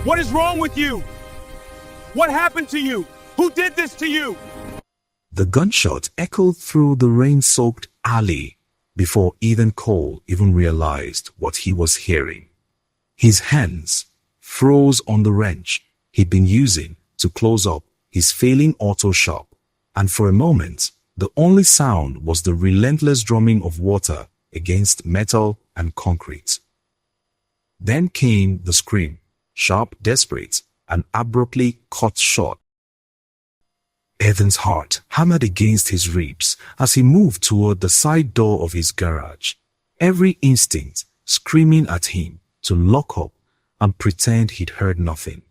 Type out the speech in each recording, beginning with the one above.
What is wrong with you? What happened to you? Who did this to you? The gunshot echoed through the rain-soaked alley before Ethan Cole even realized what he was hearing. His hands froze on the wrench he'd been using to close up his failing auto shop, and for a moment, the only sound was the relentless drumming of water against metal and concrete. Then came the scream, sharp, desperate, and abruptly cut short. Ethan's heart hammered against his ribs as he moved toward the side door of his garage, every instinct screaming at him to lock up and pretend he'd heard nothing.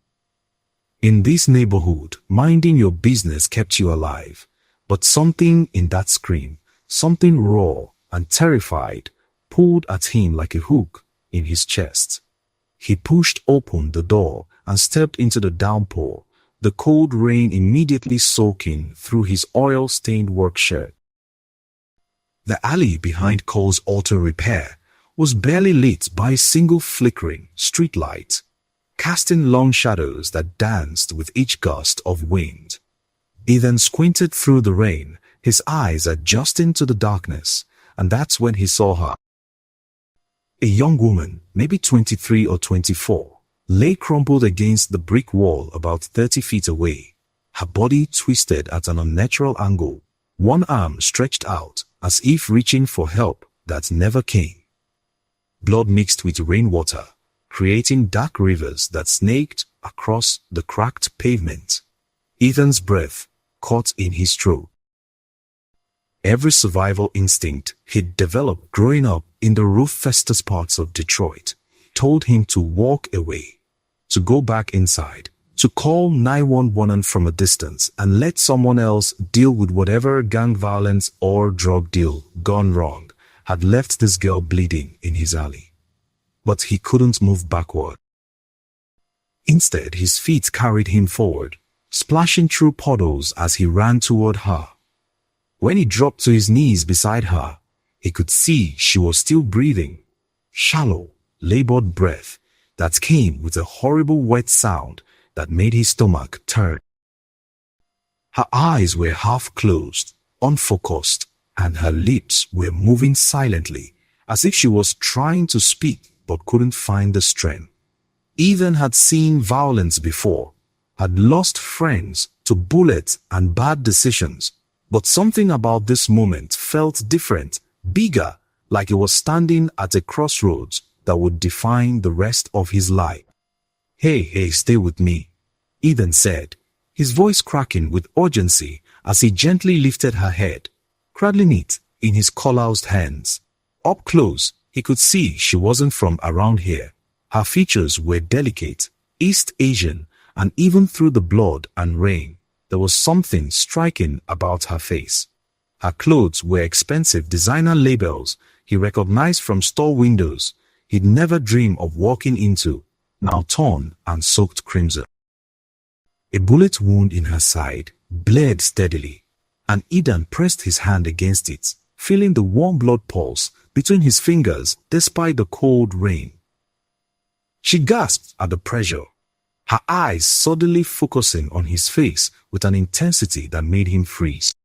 In this neighborhood, minding your business kept you alive, but something in that scream, something raw and terrified, pulled at him like a hook in his chest. He pushed open the door and stepped into the downpour, the cold rain immediately soaking through his oil-stained work shirt. The alley behind Cole's auto repair was barely lit by a single flickering street light, casting long shadows that danced with each gust of wind. Ethan squinted through the rain, his eyes adjusting to the darkness, and that's when he saw her. A young woman, maybe 23 or 24, lay crumpled against the brick wall about 30 feet away, her body twisted at an unnatural angle, one arm stretched out as if reaching for help that never came. Blood mixed with rainwater, creating dark rivers that snaked across the cracked pavement. Ethan's breath caught in his throat. Every survival instinct he'd developed growing up in the roof-festest parts of Detroit told him to walk away, to go back inside, to call 911 from a distance and let someone else deal with whatever gang violence or drug deal gone wrong had left this girl bleeding in his alley. But he couldn't move backward. Instead, his feet carried him forward, splashing through puddles as he ran toward her. When he dropped to his knees beside her, he could see she was still breathing, shallow, labored breath that came with a horrible wet sound that made his stomach turn. Her eyes were half closed, unfocused, and her lips were moving silently as if she was trying to speak but couldn't find the strength. Ethan had seen violence before, had lost friends to bullets and bad decisions, but something about this moment felt different, bigger, like he was standing at a crossroads that would define the rest of his life. Hey, stay with me," Ethan said, his voice cracking with urgency as he gently lifted her head, cradling it in his calloused hands. Up close, he could see she wasn't from around here. Her features were delicate, East Asian, and even through the blood and rain, there was something striking about her face. Her clothes were expensive designer labels he recognized from store windows he'd never dreamed of walking into, now torn and soaked crimson. A bullet wound in her side bled steadily, and Ethan pressed his hand against it, feeling the warm blood pulse between his fingers despite the cold rain. She gasped at the pressure, her eyes suddenly focusing on his face with an intensity that made him freeze.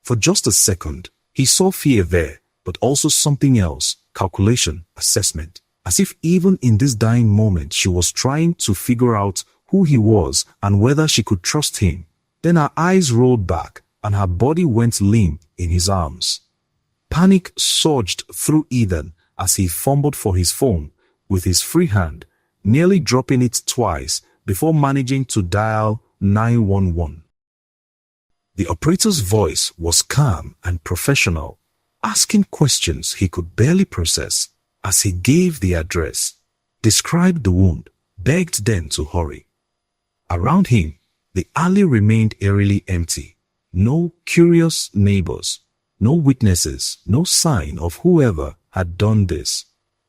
For just a second, he saw fear there, but also something else, calculation, assessment, as if even in this dying moment she was trying to figure out who he was and whether she could trust him. Then her eyes rolled back and her body went limp in his arms. Panic surged through Ethan as he fumbled for his phone with his free hand, nearly dropping it twice before managing to dial 911. The operator's voice was calm and professional, asking questions he could barely process as he gave the address, described the wound, begged them to hurry. Around him, the alley remained eerily empty. No curious neighbors, no witnesses, no sign of whoever had done this.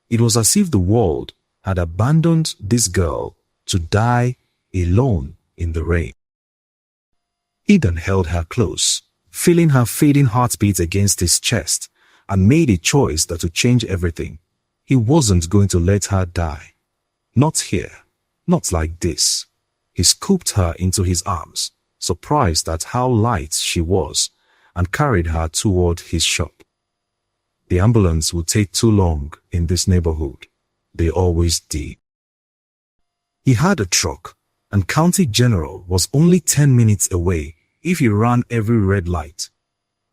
It was as if the world had abandoned this girl to die alone in the rain. Ethan held her close, feeling her fading heartbeat against his chest, and made a choice that would change everything. He wasn't going to let her die. Not here. Not like this. He scooped her into his arms, surprised at how light she was, and carried her toward his shop. The ambulance would take too long in this neighborhood. They always did. He had a truck, and County General was only 10 minutes away if he ran every red light.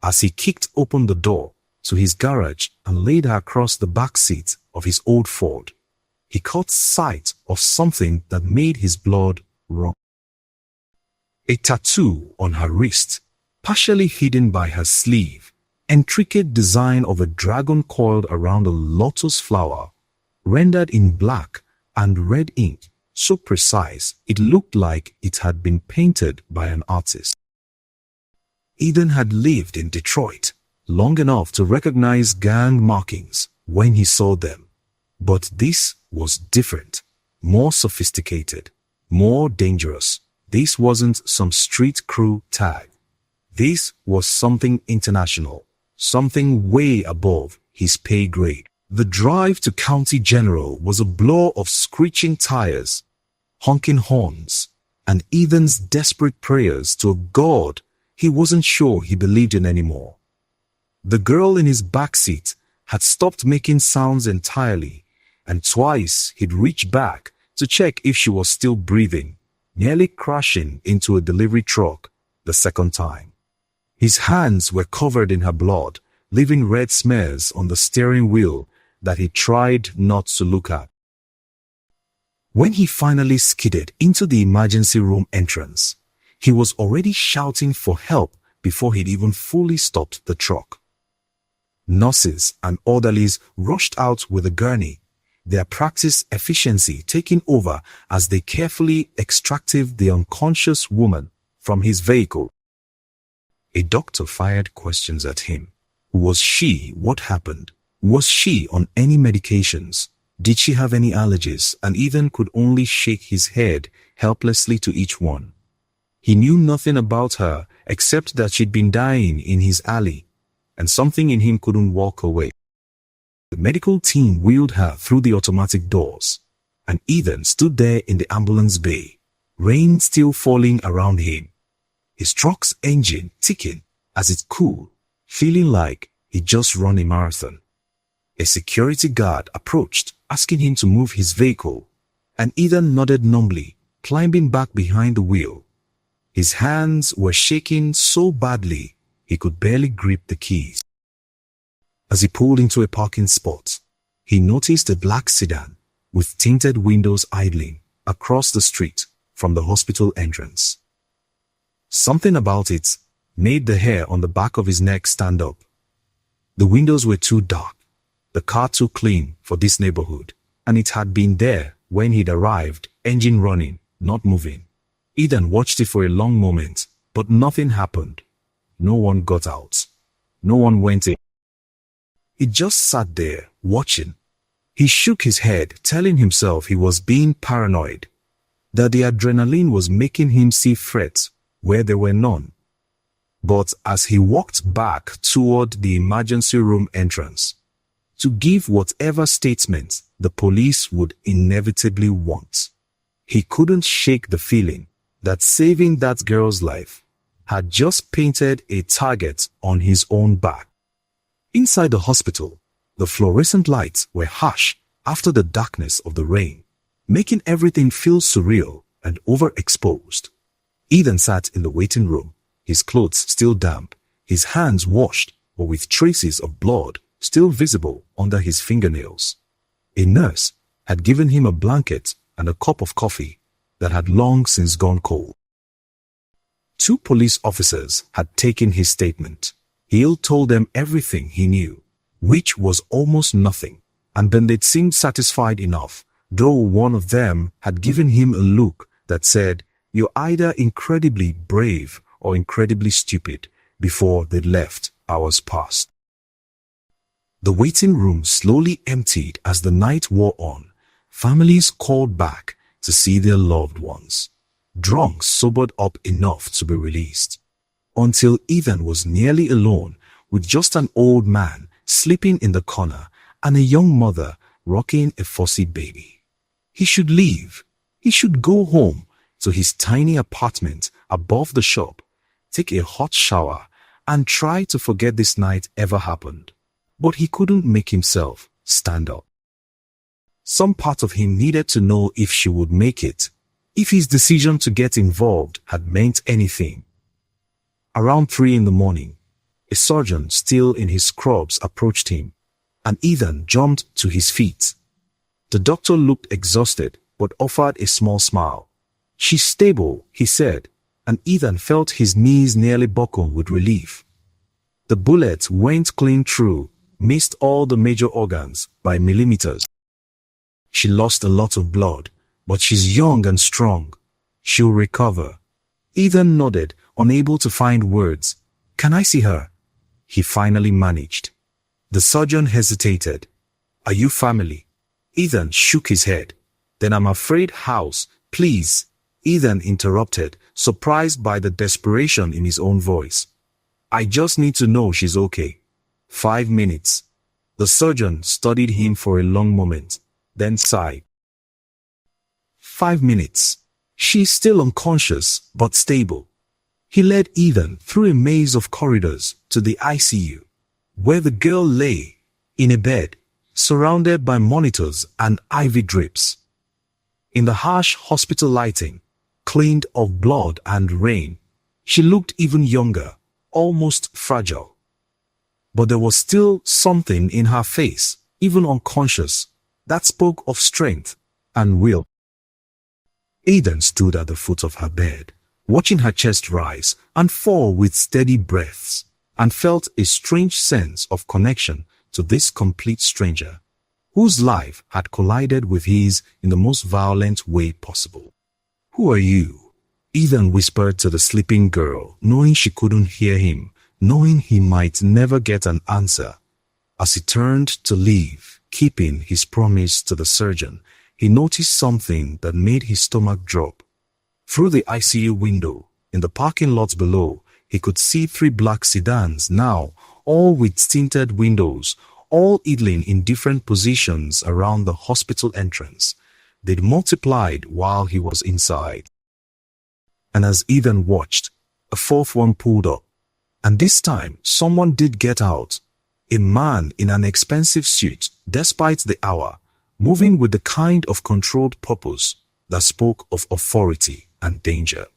As he kicked open the door to his garage and laid her across the back seat of his old Ford, he caught sight of something that made his blood run. A tattoo on her wrist, partially hidden by her sleeve, intricate design of a dragon coiled around a lotus flower, rendered in black and red ink, so precise it looked like it had been painted by an artist. Eden had lived in Detroit long enough to recognize gang markings when he saw them, but this was different, more sophisticated, more dangerous. This wasn't some street crew tag. This was something international, something way above his pay grade. The drive to County General was a blur of screeching tires, honking horns, and Ethan's desperate prayers to a God he wasn't sure he believed in anymore. The girl in his backseat had stopped making sounds entirely, and twice he'd reached back to check if she was still breathing, nearly crashing into a delivery truck the second time. His hands were covered in her blood, leaving red smears on the steering wheel that he tried not to look at. When he finally skidded into the emergency room entrance, he was already shouting for help before he'd even fully stopped the truck. Nurses and orderlies rushed out with a gurney, their practice efficiency taking over as they carefully extracted the unconscious woman from his vehicle. A doctor fired questions at him. Was she? What happened? Was she on any medications? Did she have any allergies? And Ethan could only shake his head helplessly to each one. He knew nothing about her except that she'd been dying in his alley, and something in him couldn't walk away. The medical team wheeled her through the automatic doors, and Ethan stood there in the ambulance bay, rain still falling around him, his truck's engine ticking as it cooled, feeling like he'd just run a marathon. A security guard approached, asking him to move his vehicle, and Ethan nodded numbly, climbing back behind the wheel. His hands were shaking so badly he could barely grip the keys. As he pulled into a parking spot, he noticed a black sedan with tinted windows idling across the street from the hospital entrance. Something about it made the hair on the back of his neck stand up. The windows were too dark, the car too clean for this neighborhood, and it had been there when he'd arrived, engine running, not moving. Ethan watched it for a long moment, but nothing happened. No one got out. No one went in. He just sat there, watching. He shook his head, telling himself he was being paranoid, that the adrenaline was making him see threats where there were none. But as he walked back toward the emergency room entrance, to give whatever statement the police would inevitably want, he couldn't shake the feeling that saving that girl's life had just painted a target on his own back. Inside the hospital, the fluorescent lights were harsh after the darkness of the rain, making everything feel surreal and overexposed. Ethan sat in the waiting room, his clothes still damp, his hands washed but with traces of blood still visible under his fingernails. A nurse had given him a blanket and a cup of coffee that had long since gone cold. 2 police officers had taken his statement. Hill told them everything he knew, which was almost nothing, and then they'd seemed satisfied enough, though one of them had given him a look that said, "You're either incredibly brave or incredibly stupid," before they'd left hours past. The waiting room slowly emptied as the night wore on. Families called back to see their loved ones. Drunks sobered up enough to be released, until Ethan was nearly alone with just an old man sleeping in the corner and a young mother rocking a fussy baby. He should leave, He should go home to his tiny apartment above the shop, take a hot shower, and try to forget this night ever happened. But he couldn't make himself stand up. Some part of him needed to know if she would make it, if his decision to get involved had meant anything. Around 3 in the morning, a surgeon still in his scrubs approached him, and Ethan jumped to his feet. The doctor looked exhausted but offered a small smile. "She's stable," he said, and Ethan felt his knees nearly buckle with relief. The bullet went clean through, missed all the major organs by millimeters. She lost a lot of blood, but she's young and strong. She'll recover. Ethan nodded, unable to find words. "Can I see her?" he finally managed. The surgeon hesitated. "Are you family?" Ethan shook his head. "Then I'm afraid house, please," Ethan interrupted, surprised by the desperation in his own voice. "I just need to know she's okay." 5 minutes. The surgeon studied him for a long moment, then sighed. 5 minutes. She's still unconscious, but stable. He led Ethan through a maze of corridors to the ICU, where the girl lay, in a bed, surrounded by monitors and IV drips. In the harsh hospital lighting, cleaned of blood and rain, she looked even younger, almost fragile. But there was still something in her face, even unconscious, that spoke of strength and will. Aidan stood at the foot of her bed, watching her chest rise and fall with steady breaths, and felt a strange sense of connection to this complete stranger, whose life had collided with his in the most violent way possible. "Who are you?" Ethan whispered to the sleeping girl, knowing she couldn't hear him, knowing he might never get an answer. As he turned to leave, keeping his promise to the surgeon, he noticed something that made his stomach drop. Through the ICU window, in the parking lot below, he could see 3 black sedans now, all with tinted windows, all idling in different positions around the hospital entrance. They'd multiplied while he was inside. And as Ethan watched, a 4th one pulled up. And this time, someone did get out. A man in an expensive suit, despite the hour, moving with the kind of controlled purpose that spoke of authority and danger.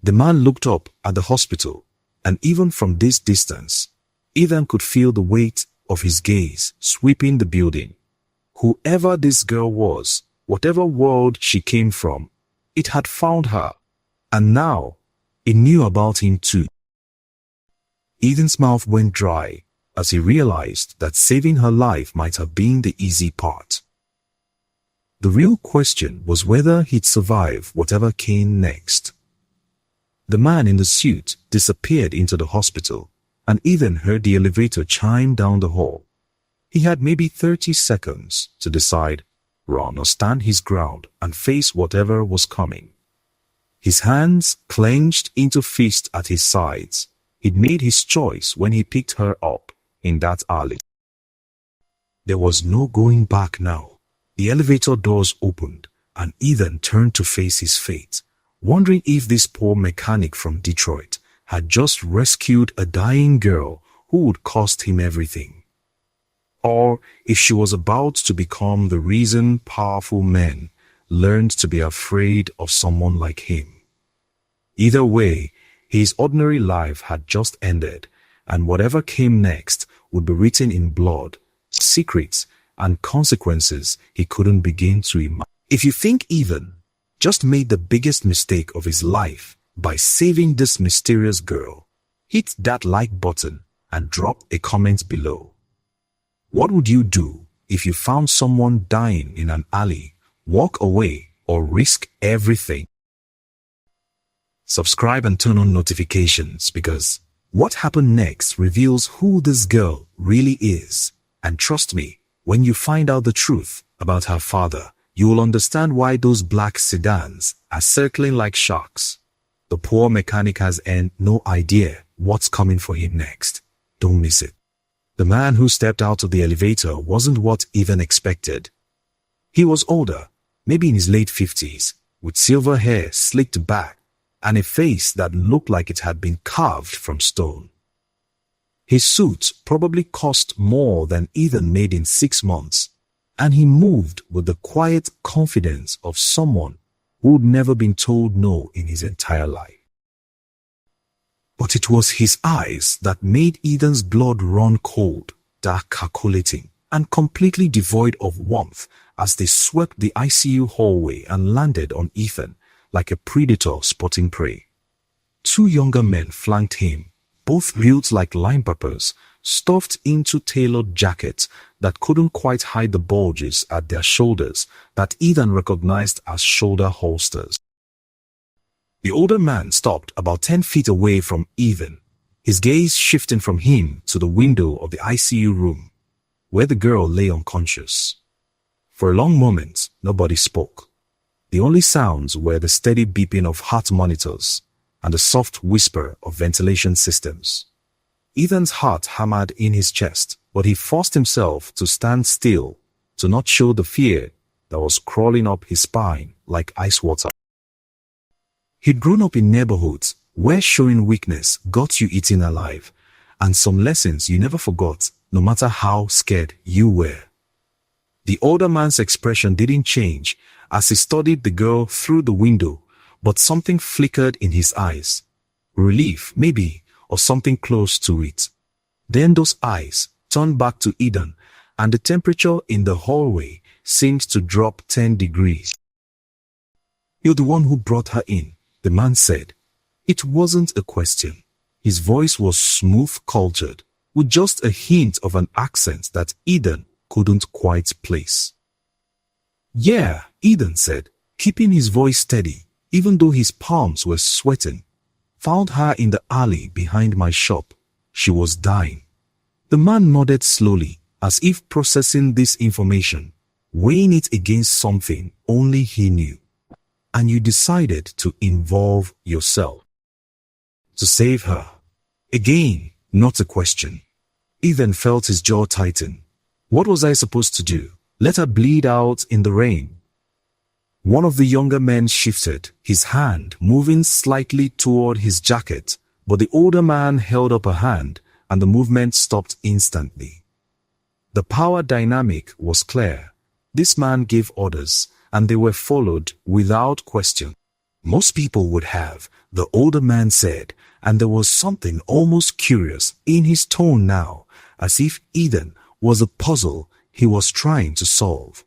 The man looked up at the hospital, and even from this distance, Ethan could feel the weight of his gaze sweeping the building. Whoever this girl was, whatever world she came from, it had found her, and now it knew about him too. Ethan's mouth went dry as he realized that saving her life might have been the easy part. The real question was whether he'd survive whatever came next. The man in the suit disappeared into the hospital, and Ethan heard the elevator chime down the hall. He had maybe 30 seconds to decide, run or stand his ground and face whatever was coming. His hands clenched into fists at his sides. He'd made his choice when he picked her up in that alley. There was no going back now. The elevator doors opened, and Ethan turned to face his fate, wondering if this poor mechanic from Detroit had just rescued a dying girl who would cost him everything, or if she was about to become the reason powerful men learned to be afraid of someone like him. Either way, his ordinary life had just ended, and whatever came next would be written in blood, secrets, and consequences he couldn't begin to imagine. If you think Ethan just made the biggest mistake of his life by saving this mysterious girl, hit that like button and drop a comment below. What would you do if you found someone dying in an alley, walk away, or risk everything? Subscribe and turn on notifications, because what happened next reveals who this girl really is. And trust me, when you find out the truth about her father, you will understand why those black sedans are circling like sharks. The poor mechanic has no idea what's coming for him next. Don't miss it. The man who stepped out of the elevator wasn't what Ethan expected. He was older, maybe in his late 50s, with silver hair slicked back and a face that looked like it had been carved from stone. His suit probably cost more than Ethan made in 6 months, and he moved with the quiet confidence of someone who'd never been told no in his entire life. But it was his eyes that made Ethan's blood run cold, dark, calculating, and completely devoid of warmth as they swept the ICU hallway and landed on Ethan like a predator spotting prey. 2 younger men flanked him, both built like linebackers, stuffed into tailored jackets that couldn't quite hide the bulges at their shoulders that Ethan recognized as shoulder holsters. The older man stopped about 10 feet away from Ethan, his gaze shifting from him to the window of the ICU room, where the girl lay unconscious. For a long moment, nobody spoke. The only sounds were the steady beeping of heart monitors and the soft whisper of ventilation systems. Ethan's heart hammered in his chest, but he forced himself to stand still to not show the fear that was crawling up his spine like ice water. He'd grown up in neighborhoods where showing weakness got you eaten alive, and some lessons you never forgot, no matter how scared you were. The older man's expression didn't change as he studied the girl through the window, but something flickered in his eyes. Relief, maybe, or something close to it. Then those eyes turned back to Eden, and the temperature in the hallway seemed to drop 10 degrees. "You're the one who brought her in," the man said. It wasn't a question. His voice was smooth cultured, with just a hint of an accent that Eden couldn't quite place. "Yeah," Eden said, keeping his voice steady, even though his palms were sweating. "Found her in the alley behind my shop. She was dying." The man nodded slowly, as if processing this information, weighing it against something only he knew. "And you decided to involve yourself to save her." Again, not a question. Ethan felt his jaw tighten. What was I supposed to do? Let her bleed out in the rain? One of the younger men shifted, his hand moving slightly toward his jacket, but the older man held up a hand and the movement stopped instantly. The power dynamic was clear. This man gave orders, and they were followed without question. Most people would have, the older man said, and there was something almost curious in his tone now, as if Eden was a puzzle he was trying to solve.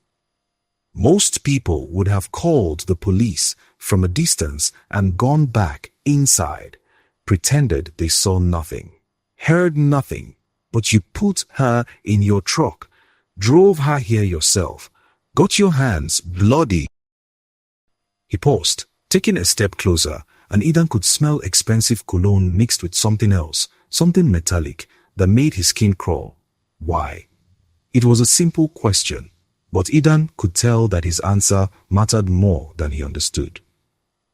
Most people would have called the police from a distance and gone back inside, pretended they saw nothing, heard nothing, but you put her in your truck, drove her here yourself, got your hands bloody. He paused, taking a step closer, and Eden could smell expensive cologne mixed with something else, something metallic, that made his skin crawl. Why? It was a simple question, but Eden could tell that his answer mattered more than he understood.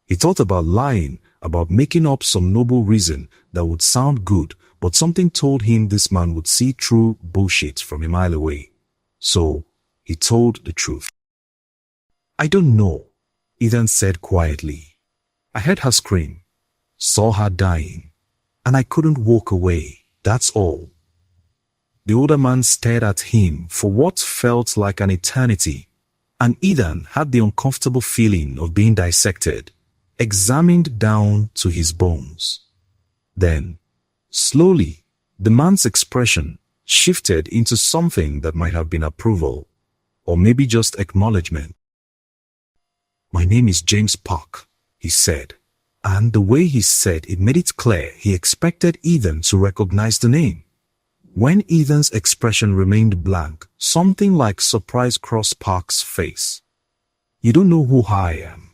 He thought about lying, about making up some noble reason that would sound good, but something told him this man would see through bullshit from a mile away. So, he told the truth. "I don't know," Eden said quietly. "I heard her scream, saw her dying, and I couldn't walk away, that's all." The older man stared at him for what felt like an eternity, and Eden had the uncomfortable feeling of being dissected, examined down to his bones. Then, slowly, the man's expression shifted into something that might have been approval, or maybe just acknowledgement. "My name is James Park," he said, and the way he said it made it clear he expected Ethan to recognize the name. When Ethan's expression remained blank, something like surprise crossed Park's face. "You don't know who I am?"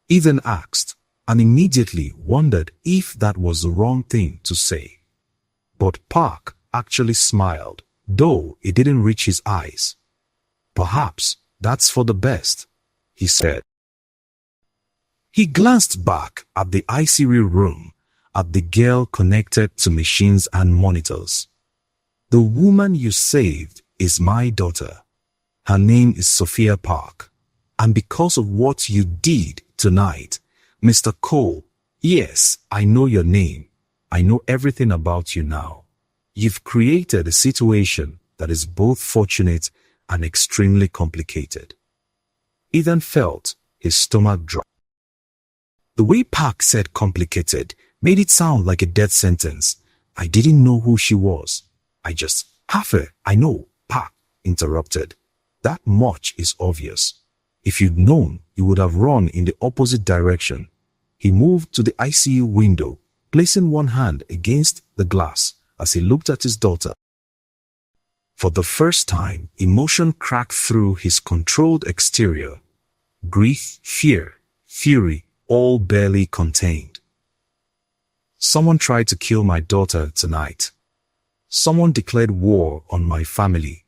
Ethan asked, and immediately wondered if that was the wrong thing to say. But Park actually smiled, though it didn't reach his eyes. "Perhaps that's for the best," he said. He glanced back at the ICU room, at the girl connected to machines and monitors. "The woman you saved is my daughter. Her name is Sophia Park, And because of what you did tonight, Mr. Cole, yes, I know your name. I know everything about you now. You've created a situation that is both fortunate and extremely complicated. Ethan felt his stomach drop. The way Park said complicated made it sound like a death sentence. I didn't know who she was. I know, Park interrupted. That much is obvious. If you'd known, you would have run in the opposite direction. He moved to the ICU window, placing one hand against the glass as he looked at his daughter. For the first time, emotion cracked through his controlled exterior. Grief, fear, fury, all barely contained. Someone tried to kill my daughter tonight. Someone declared war on my family.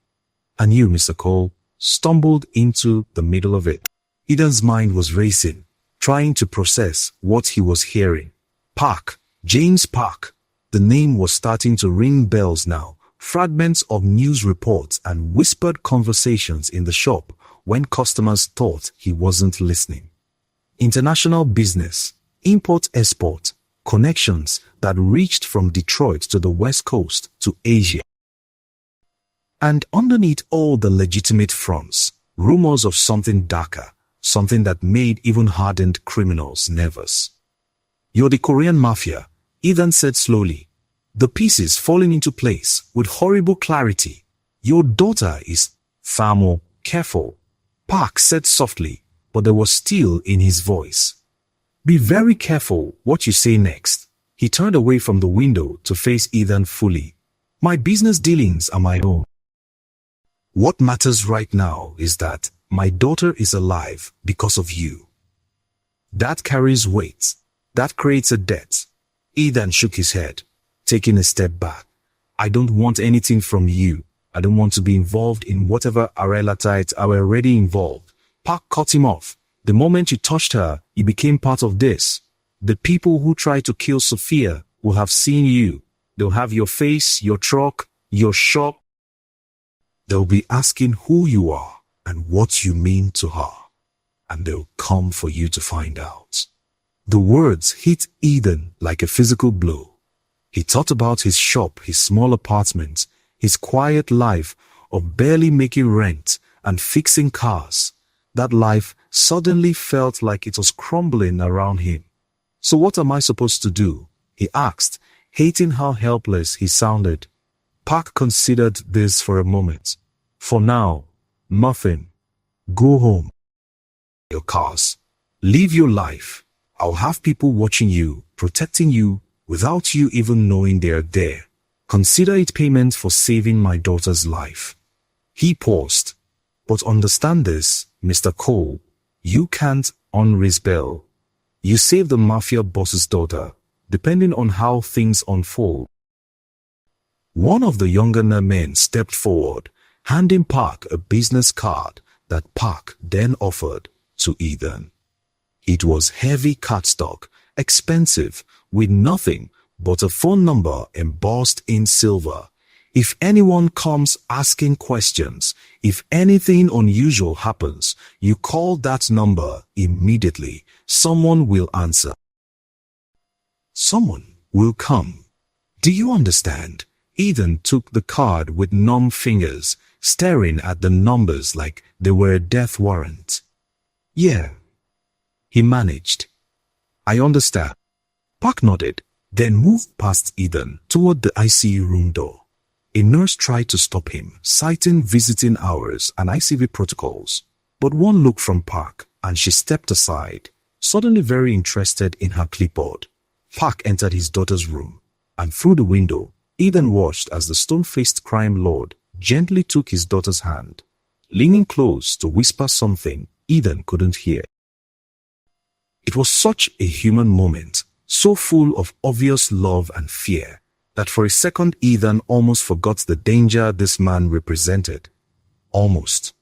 And you, Mr. Cole, stumbled into the middle of it. Eden's mind was racing, trying to process what he was hearing. Park, James Park. The name was starting to ring bells now. Fragments of news reports and whispered conversations in the shop when customers thought he wasn't listening. International business, import-export, connections that reached from Detroit to the West Coast to Asia. And underneath all the legitimate fronts, rumors of something darker, something that made even hardened criminals nervous. You're the Korean Mafia, Ethan said slowly, the pieces falling into place with horrible clarity. Your daughter is far more careful, Park said softly, but there was steel in his voice. Be very careful what you say next. He turned away from the window to face Ethan fully. My business dealings are my own. What matters right now is that my daughter is alive because of you. That carries weight. That creates a debt. Ethan shook his head, taking a step back. I don't want anything from you. I don't want to be involved in whatever Arelatites are already involved. Park cut him off. The moment you touched her, you became part of this. The people who try to kill Sophia will have seen you. They'll have your face, your truck, your shop. They'll be asking who you are and what you mean to her. And they'll come for you to find out. The words hit Eden like a physical blow. He thought about his shop, his small apartment, his quiet life of barely making rent and fixing cars. That life suddenly felt like it was crumbling around him. So what am I supposed to do? He asked, hating how helpless he sounded. Park considered this for a moment. For now, nothing. Go home. Your cars. Live your life. I'll have people watching you, protecting you, without you even knowing they're there. Consider it payment for saving my daughter's life. He paused. But understand this, Mr. Cole. You can't unrebel. You save the Mafia boss's daughter, depending on how things unfold. One of the younger men stepped forward, handing Park a business card that Park then offered to Ethan. It was heavy cardstock, expensive, with nothing but a phone number embossed in silver. If anyone comes asking questions, if anything unusual happens, you call that number immediately. Someone will answer. Someone will come. Do you understand? Ethan took the card with numb fingers, staring at the numbers like they were a death warrant. Yeah, he managed. I understand. Park nodded, then moved past Ethan toward the ICU room door. A nurse tried to stop him, citing visiting hours and ICV protocols. But one look from Park, and she stepped aside, suddenly very interested in her clipboard. Park entered his daughter's room, and through the window, Ethan watched as the stone-faced crime lord gently took his daughter's hand, leaning close to whisper something Ethan couldn't hear. It was such a human moment, so full of obvious love and fear, that for a second Ethan almost forgot the danger this man represented. Almost.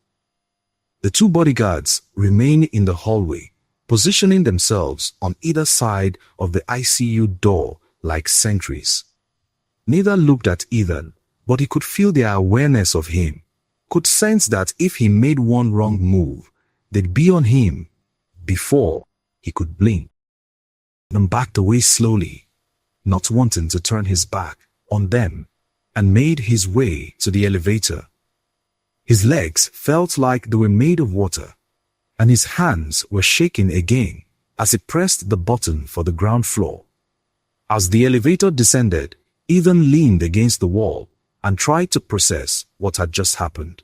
The two bodyguards remained in the hallway, positioning themselves on either side of the ICU door like sentries. Neither looked at Ethan, but he could feel their awareness of him, could sense that if he made one wrong move, they'd be on him before he could blink. Adam backed away slowly, not wanting to turn his back on them, and made his way to the elevator. His legs felt like they were made of water, and his hands were shaking again as he pressed the button for the ground floor. As the elevator descended, Ethan leaned against the wall and tried to process what had just happened.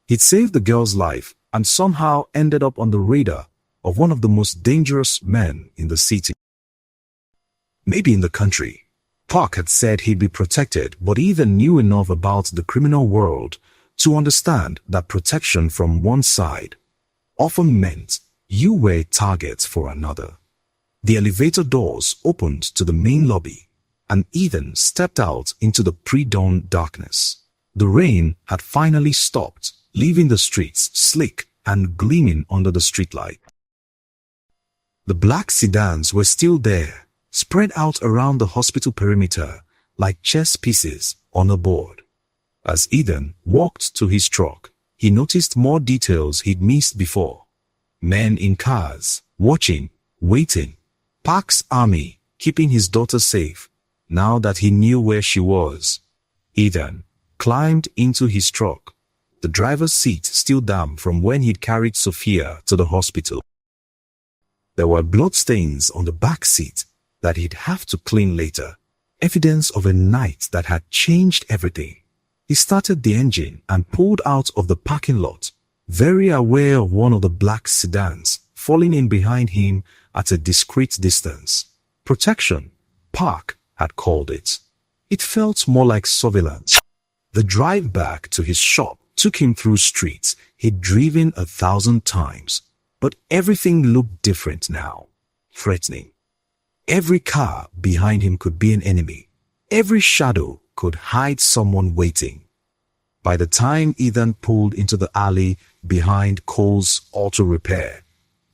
He'd saved the girl's life and somehow ended up on the radar of one of the most dangerous men in the city. Maybe in the country. Park had said he'd be protected, but Ethan knew enough about the criminal world to understand that protection from one side often meant you were a target for another. The elevator doors opened to the main lobby, and Ethan stepped out into the pre-dawn darkness. The rain had finally stopped, leaving the streets slick and gleaming under the streetlight. The black sedans were still there, spread out around the hospital perimeter like chess pieces on a board. As Ethan walked to his truck, he noticed more details he'd missed before. Men in cars, watching, waiting. Park's army, keeping his daughter safe, now that he knew where she was. Ethan climbed into his truck, the driver's seat still damp from when he'd carried Sophia to the hospital. There were bloodstains on the back seat that he'd have to clean later, evidence of a night that had changed everything. He started the engine and pulled out of the parking lot, very aware of one of the black sedans falling in behind him at a discreet distance. Protection, Park had called it. It felt more like surveillance. The drive back to his shop took him through streets he'd driven 1,000 times, but everything looked different now, threatening. Every car behind him could be an enemy. Every shadow could hide someone waiting. By the time Ethan pulled into the alley behind Cole's auto repair,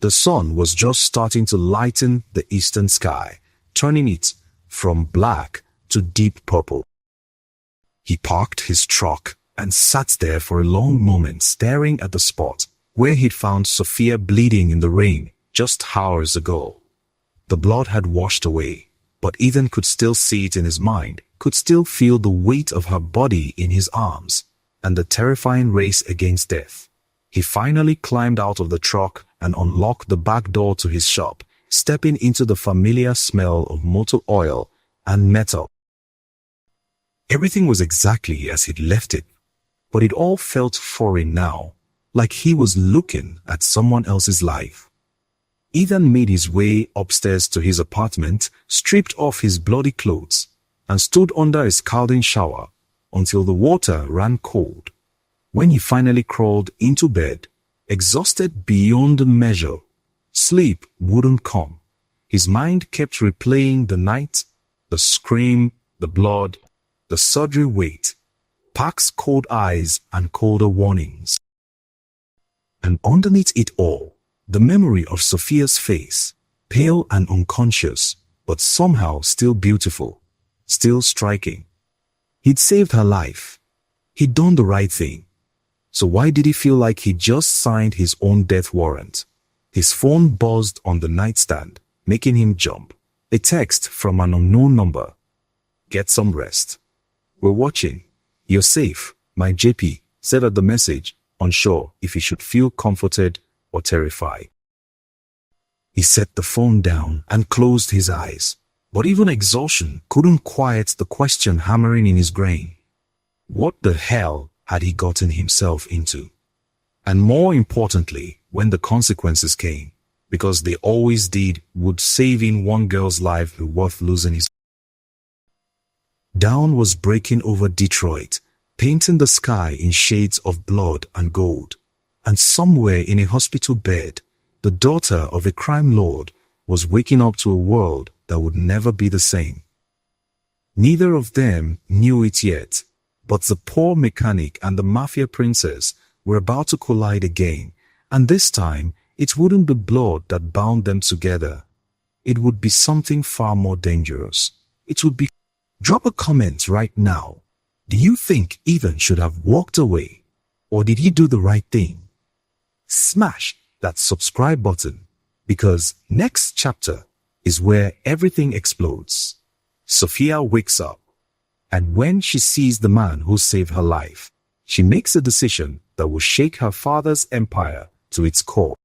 the sun was just starting to lighten the eastern sky, turning it from black to deep purple. He parked his truck and sat there for a long moment staring at the spot where he'd found Sophia bleeding in the rain just hours ago. The blood had washed away, but Ethan could still see it in his mind, could still feel the weight of her body in his arms, and the terrifying race against death. He finally climbed out of the truck and unlocked the back door to his shop, stepping into the familiar smell of motor oil and metal. Everything was exactly as he'd left it, but it all felt foreign now, like he was looking at someone else's life. Ethan made his way upstairs to his apartment, stripped off his bloody clothes, and stood under a scalding shower until the water ran cold. When he finally crawled into bed, exhausted beyond measure, sleep wouldn't come. His mind kept replaying the night, the scream, the blood, the surgery wait, Park's cold eyes and colder warnings. And underneath it all, the memory of Sophia's face, pale and unconscious, but somehow still beautiful, still striking. He'd saved her life. He'd done the right thing. So why did he feel like he just signed his own death warrant? His phone buzzed on the nightstand, making him jump. A text from an unknown number. Get some rest. We're watching. You're safe, my JP, said at the message, unsure if he should feel comforted or terrified. He set the phone down and closed his eyes, but even exhaustion couldn't quiet the question hammering in his brain. What the hell had he gotten himself into? And more importantly, when the consequences came, because they always did, would saving one girl's life be worth losing his? Dawn was breaking over Detroit, painting the sky in shades of blood and gold. And somewhere in a hospital bed, the daughter of a crime lord was waking up to a world that would never be the same. Neither of them knew it yet, but the poor mechanic and the Mafia princess were about to collide again, and this time it wouldn't be blood that bound them together. It would be something far more dangerous. It would be... Drop a comment right now. Do you think Ethan should have walked away, or did he do the right thing? Smash that subscribe button, because next chapter is where everything explodes. Sophia wakes up, and when she sees the man who saved her life, she makes a decision that will shake her father's empire to its core.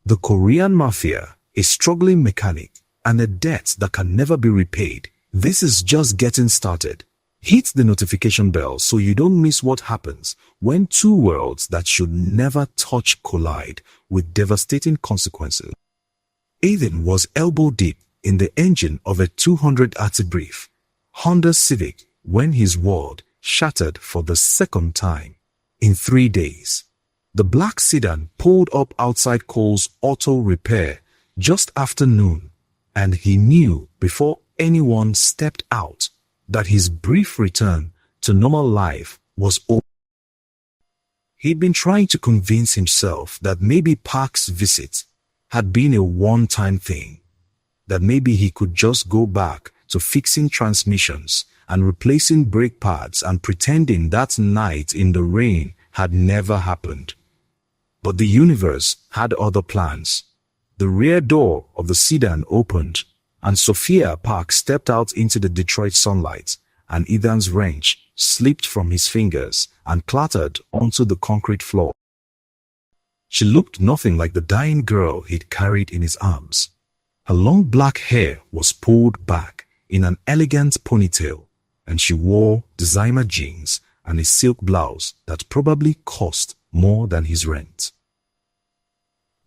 The Korean Mafia, a struggling mechanic, and a debt that can never be repaid. This is just getting started. Hit the notification bell so you don't miss what happens when two worlds that should never touch collide with devastating consequences. Ethan was elbow deep in the engine of a 200 brief Honda Civic when his world shattered for the second time in 3 days. The black sedan pulled up outside Cole's auto repair just after noon, and he knew before anyone stepped out that his brief return to normal life was over. He'd been trying to convince himself that maybe Park's visit had been a one-time thing, that maybe he could just go back to fixing transmissions and replacing brake pads and pretending that night in the rain had never happened. But the universe had other plans. The rear door of the sedan opened, and Sophia Park stepped out into the Detroit sunlight, and Ethan's wrench slipped from his fingers and clattered onto the concrete floor. She looked nothing like the dying girl he'd carried in his arms. Her long black hair was pulled back in an elegant ponytail, and she wore designer jeans and a silk blouse that probably cost more than his rent.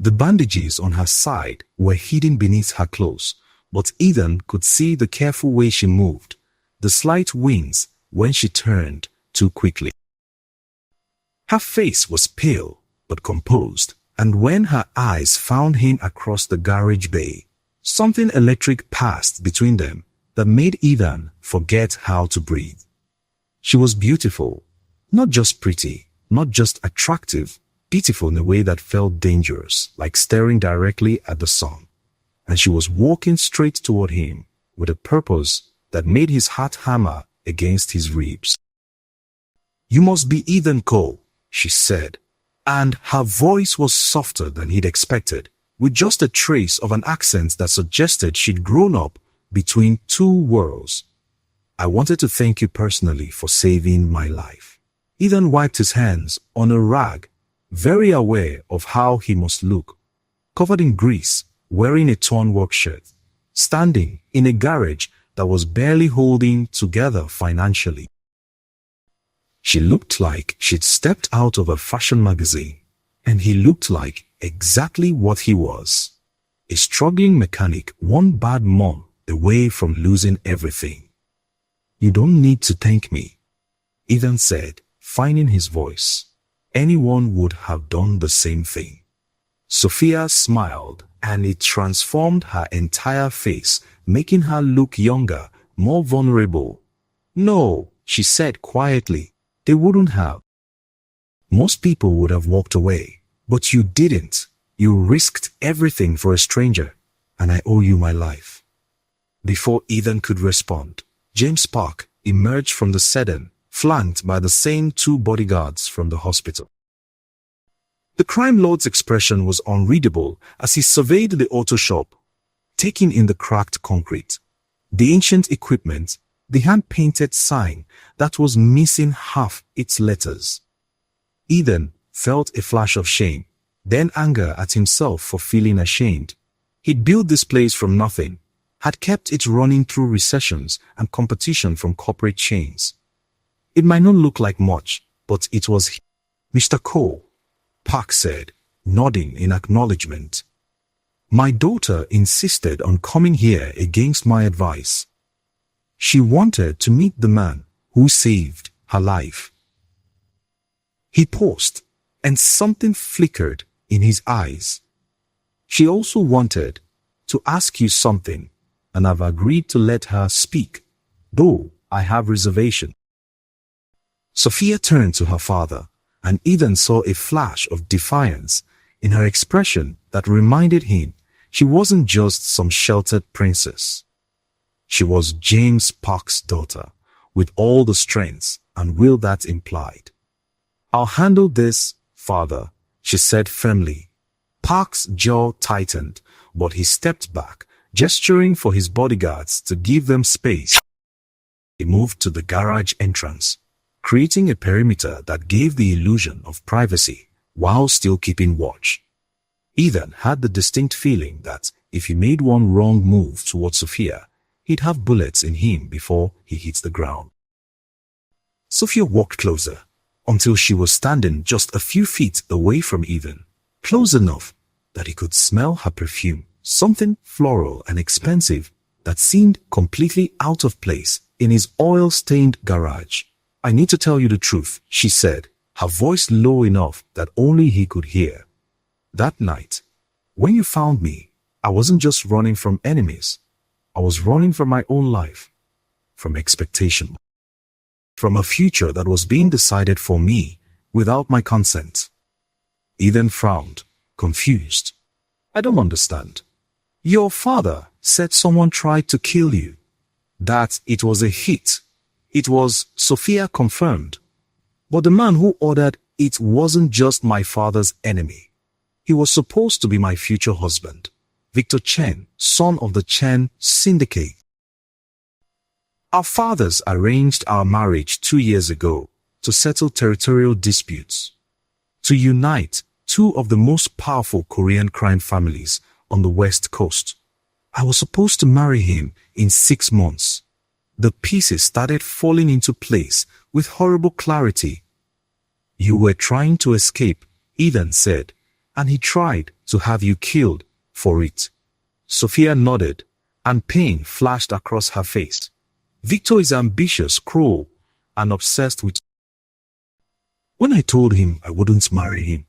The bandages on her side were hidden beneath her clothes, but Ethan could see the careful way she moved, the slight wince when she turned too quickly. Her face was pale but composed, and when her eyes found him across the garage bay, something electric passed between them that made Ethan forget how to breathe. She was beautiful, not just pretty, not just attractive, beautiful in a way that felt dangerous, like staring directly at the sun. And she was walking straight toward him with a purpose that made his heart hammer against his ribs. "You must be Ethan Cole," she said, and her voice was softer than he'd expected, with just a trace of an accent that suggested she'd grown up between two worlds. "I wanted to thank you personally for saving my life." Ethan wiped his hands on a rag, very aware of how he must look, covered in grease, wearing a torn work shirt, standing in a garage that was barely holding together financially. She looked like she'd stepped out of a fashion magazine, and he looked like exactly what he was, a struggling mechanic one bad month away from losing everything. "You don't need to thank me," Ethan said, finding his voice. Anyone would have done the same thing. Sophia smiled, and it transformed her entire face, making her look younger, more vulnerable. "No," she said quietly, "they wouldn't have. Most people would have walked away, but you didn't. You risked everything for a stranger, and I owe you my life." Before Ethan could respond, James Park emerged from the sedan, flanked by the same two bodyguards from the hospital. The crime lord's expression was unreadable as he surveyed the auto shop, taking in the cracked concrete, the ancient equipment, the hand-painted sign that was missing half its letters. Ethan felt a flash of shame, then anger at himself for feeling ashamed. He'd built this place from nothing, had kept it running through recessions and competition from corporate chains. It might not look like much, but it was. "Mr. Cole," Park said, nodding in acknowledgement. "My daughter insisted on coming here against my advice. She wanted to meet the man who saved her life." He paused, and something flickered in his eyes. "She also wanted to ask you something, and I've agreed to let her speak, though I have reservations." Sophia turned to her father, and Ethan saw a flash of defiance in her expression that reminded him she wasn't just some sheltered princess. She was James Park's daughter, with all the strengths and will that implied. "I'll handle this, father," she said firmly. Park's jaw tightened, but he stepped back, gesturing for his bodyguards to give them space. He moved to the garage entrance, creating a perimeter that gave the illusion of privacy while still keeping watch. Ethan had the distinct feeling that if he made one wrong move towards Sophia, he'd have bullets in him before he hits the ground. Sophia walked closer until she was standing just a few feet away from Ethan, close enough that he could smell her perfume, something floral and expensive that seemed completely out of place in his oil-stained garage. "I need to tell you the truth," she said, her voice low enough that only he could hear. "That night, when you found me, I wasn't just running from enemies. I was running from my own life, from expectation, from a future that was being decided for me without my consent." Ethan frowned, confused. "I don't understand. Your father said someone tried to kill you, that it was a hit. It was," Sophia confirmed. "But the man who ordered it wasn't just my father's enemy. He was supposed to be my future husband, Victor Chen, son of the Chen Syndicate. Our fathers arranged our marriage 2 years ago to settle territorial disputes, to unite two of the most powerful Korean crime families on the West Coast. I was supposed to marry him in 6 months. The pieces started falling into place with horrible clarity. You were trying to escape," Ethan said, "and he tried to have you killed for it." Sophia nodded, and pain flashed across her face. "Victor is ambitious, cruel, and obsessed with..." "When I told him I wouldn't marry him,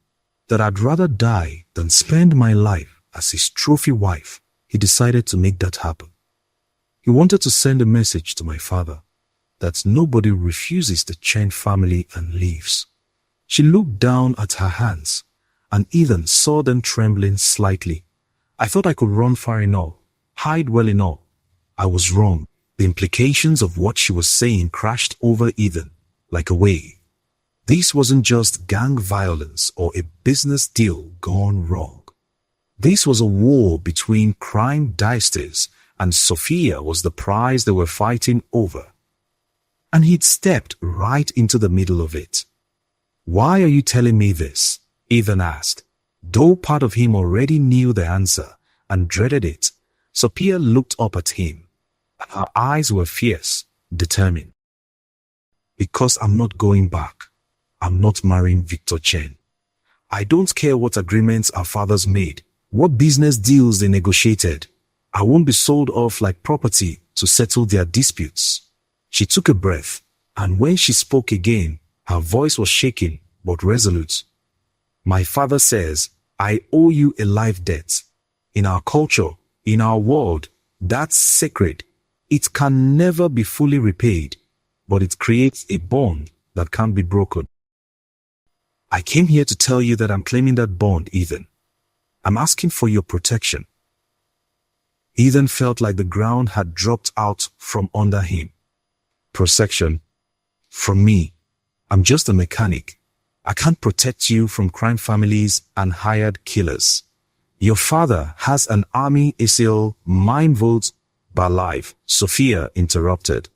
that I'd rather die than spend my life as his trophy wife, he decided to make that happen. He wanted to send a message to my father that nobody refuses the Chen family and leaves." She looked down at her hands, and Ethan saw them trembling slightly. "I thought I could run far enough, hide well enough. I was wrong." The implications of what she was saying crashed over Ethan like a wave. This wasn't just gang violence or a business deal gone wrong. This was a war between crime dynasties, and Sophia was the prize they were fighting over. And he'd stepped right into the middle of it. "Why are you telling me this?" Ethan asked. Though part of him already knew the answer and dreaded it, Sophia looked up at him. Her eyes were fierce, determined. "Because I'm not going back. I'm not marrying Victor Chen. I don't care what agreements our fathers made, what business deals they negotiated. I won't be sold off like property to settle their disputes." She took a breath, and when she spoke again, her voice was shaking but resolute. "My father says, I owe you a life debt. In our culture, in our world, that's sacred. It can never be fully repaid, but it creates a bond that can't be broken. I came here to tell you that I'm claiming that bond, Ethan. I'm asking for your protection." Ethan felt like the ground had dropped out from under him. "Protection? From me? I'm just a mechanic. I can't protect you from crime families and hired killers. Your father has an army ACL mine votes by life," Sophia interrupted.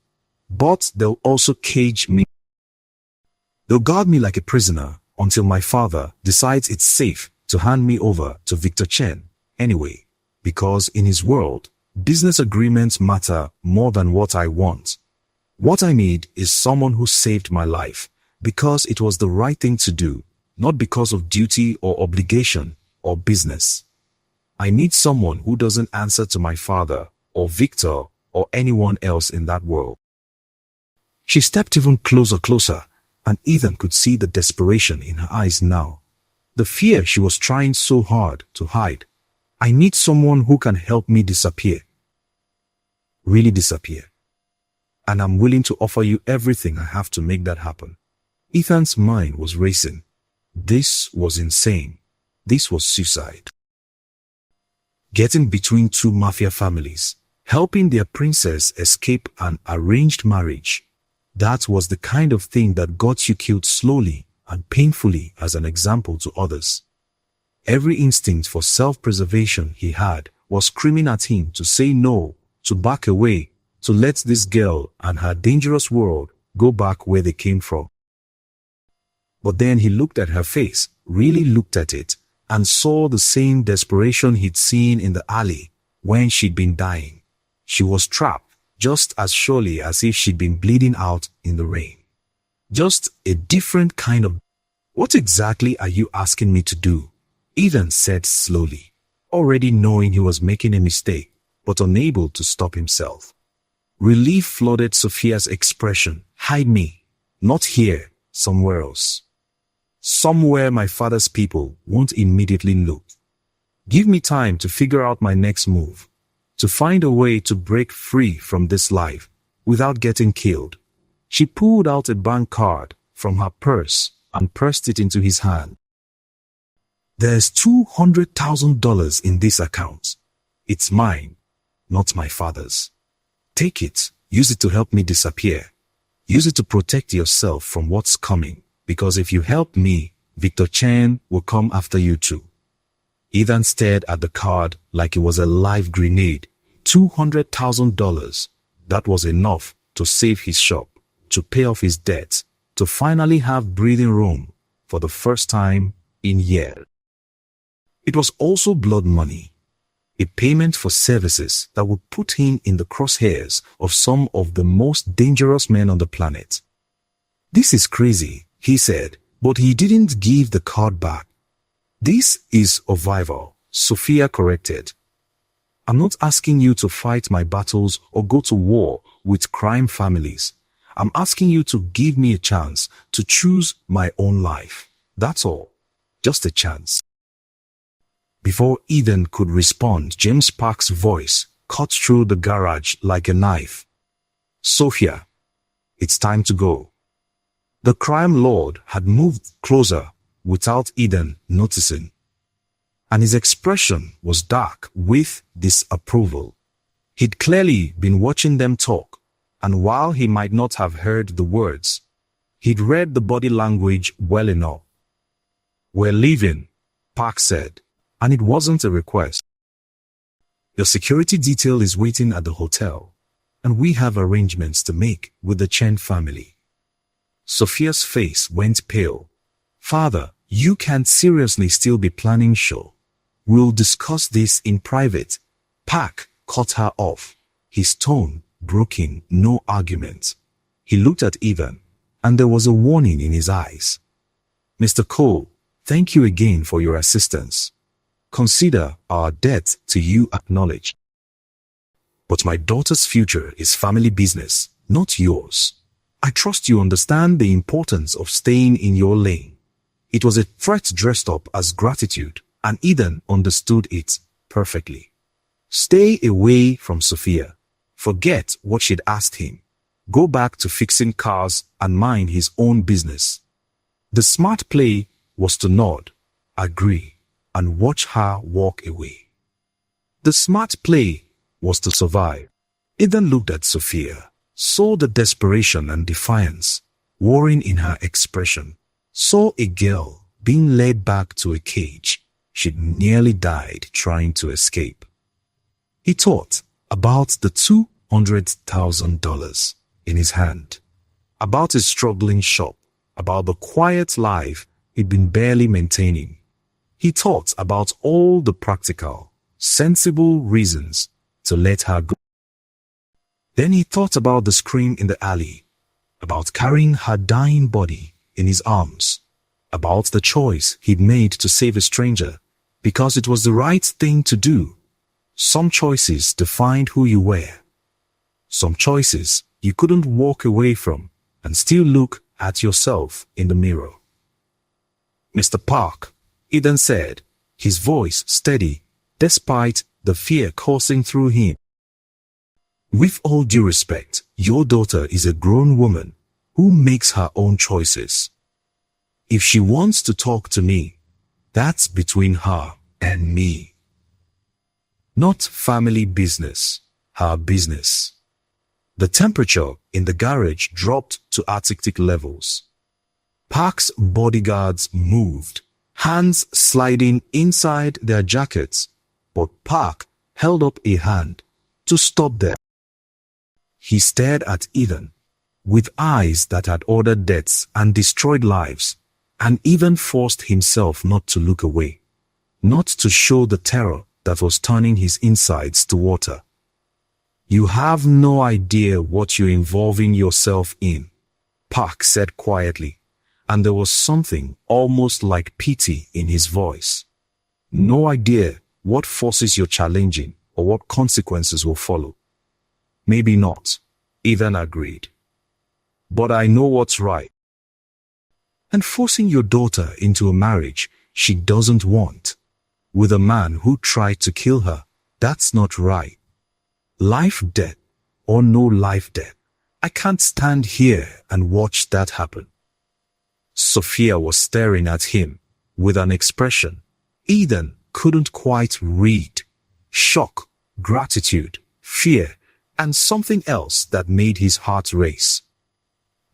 "But they'll also cage me. They'll guard me like a prisoner until my father decides it's safe to hand me over to Victor Chen anyway, because in his world, business agreements matter more than what I want. What I need is someone who saved my life because it was the right thing to do, not because of duty or obligation or business. I need someone who doesn't answer to my father or Victor or anyone else in that world." She stepped even closer, and Ethan could see the desperation in her eyes now. The fear she was trying so hard to hide. "I need someone who can help me disappear. Really disappear. And I'm willing to offer you everything I have to make that happen." Ethan's mind was racing. This was insane. This was suicide. Getting between two mafia families, helping their princess escape an arranged marriage. That was the kind of thing that got you killed slowly and painfully as an example to others. Every instinct for self-preservation he had was screaming at him to say no, to back away, to let this girl and her dangerous world go back where they came from. But then he looked at her face, really looked at it, and saw the same desperation he'd seen in the alley when she'd been dying. She was trapped just as surely as if she'd been bleeding out in the rain. Just a different kind of... "What exactly are you asking me to do?" Ethan said slowly, already knowing he was making a mistake, but unable to stop himself. Relief flooded Sophia's expression. "Hide me. Not here, somewhere else. Somewhere my father's people won't immediately look. Give me time to figure out my next move, to find a way to break free from this life without getting killed." She pulled out a bank card from her purse and pressed it into his hand. "There's $200,000 in this account. It's mine, not my father's. Take it, use it to help me disappear. Use it to protect yourself from what's coming, because if you help me, Victor Chen will come after you too." Ethan stared at the card like it was a live grenade. $200,000. That was enough to save his shop, to pay off his debts, to finally have breathing room for the first time in years. It was also blood money, a payment for services that would put him in the crosshairs of some of the most dangerous men on the planet. "This is crazy," he said, but he didn't give the card back. "This is survival," Sophia corrected. "I'm not asking you to fight my battles or go to war with crime families. I'm asking you to give me a chance to choose my own life. That's all. Just a chance." Before Ethan could respond, James Park's voice cut through the garage like a knife. "Sophia, it's time to go." The crime lord had moved closer without Ethan noticing, and his expression was dark with disapproval. He'd clearly been watching them talk, and while he might not have heard the words, he'd read the body language well enough. "We're leaving," Park said, and it wasn't a request. "Your security detail is waiting at the hotel, and we have arrangements to make with the Chen family." Sophia's face went pale. "Father, you can't seriously still be planning show. We'll discuss this in private." Park cut her off, his tone broken, no argument. He looked at Ethan, and there was a warning in his eyes. "Mr. Cole, thank you again for your assistance. Consider our debt to you acknowledged. But my daughter's future is family business, not yours. I trust you understand the importance of staying in your lane." It was a threat dressed up as gratitude, and Ethan understood it perfectly. Stay away from Sophia. Forget what she'd asked him. Go back to fixing cars and mind his own business. The smart play was to nod, agree, and watch her walk away. The smart play was to survive. Ethan looked at Sophia, saw the desperation and defiance warring in her expression, saw a girl being led back to a cage. She'd nearly died trying to escape. He thought about the $200,000 in his hand, about his struggling shop, about the quiet life he'd been barely maintaining. He thought about all the practical, sensible reasons to let her go. Then he thought about the scream in the alley, about carrying her dying body in his arms, about the choice he'd made to save a stranger because it was the right thing to do. Some choices defined who you were. Some choices you couldn't walk away from and still look at yourself in the mirror. "Mr. Park," Ethan said, his voice steady despite the fear coursing through him. "With all due respect, your daughter is a grown woman who makes her own choices. If she wants to talk to me, that's between her and me. Not family business, her business." The temperature in the garage dropped to Arctic levels. Park's bodyguards moved, hands sliding inside their jackets, but Park held up a hand to stop them. He stared at Ethan with eyes that had ordered deaths and destroyed lives, and even forced himself not to look away, not to show the terror that was turning his insides to water. "You have no idea what you're involving yourself in," Park said quietly, and there was something almost like pity in his voice. "No idea what forces you're challenging or what consequences will follow." "Maybe not," Ethan agreed. "But I know what's right. And forcing your daughter into a marriage she doesn't want, with a man who tried to kill her, that's not right. Life death or no life death, I can't stand here and watch that happen." Sophia was staring at him with an expression Ethan couldn't quite read. Shock, gratitude, fear, and something else that made his heart race.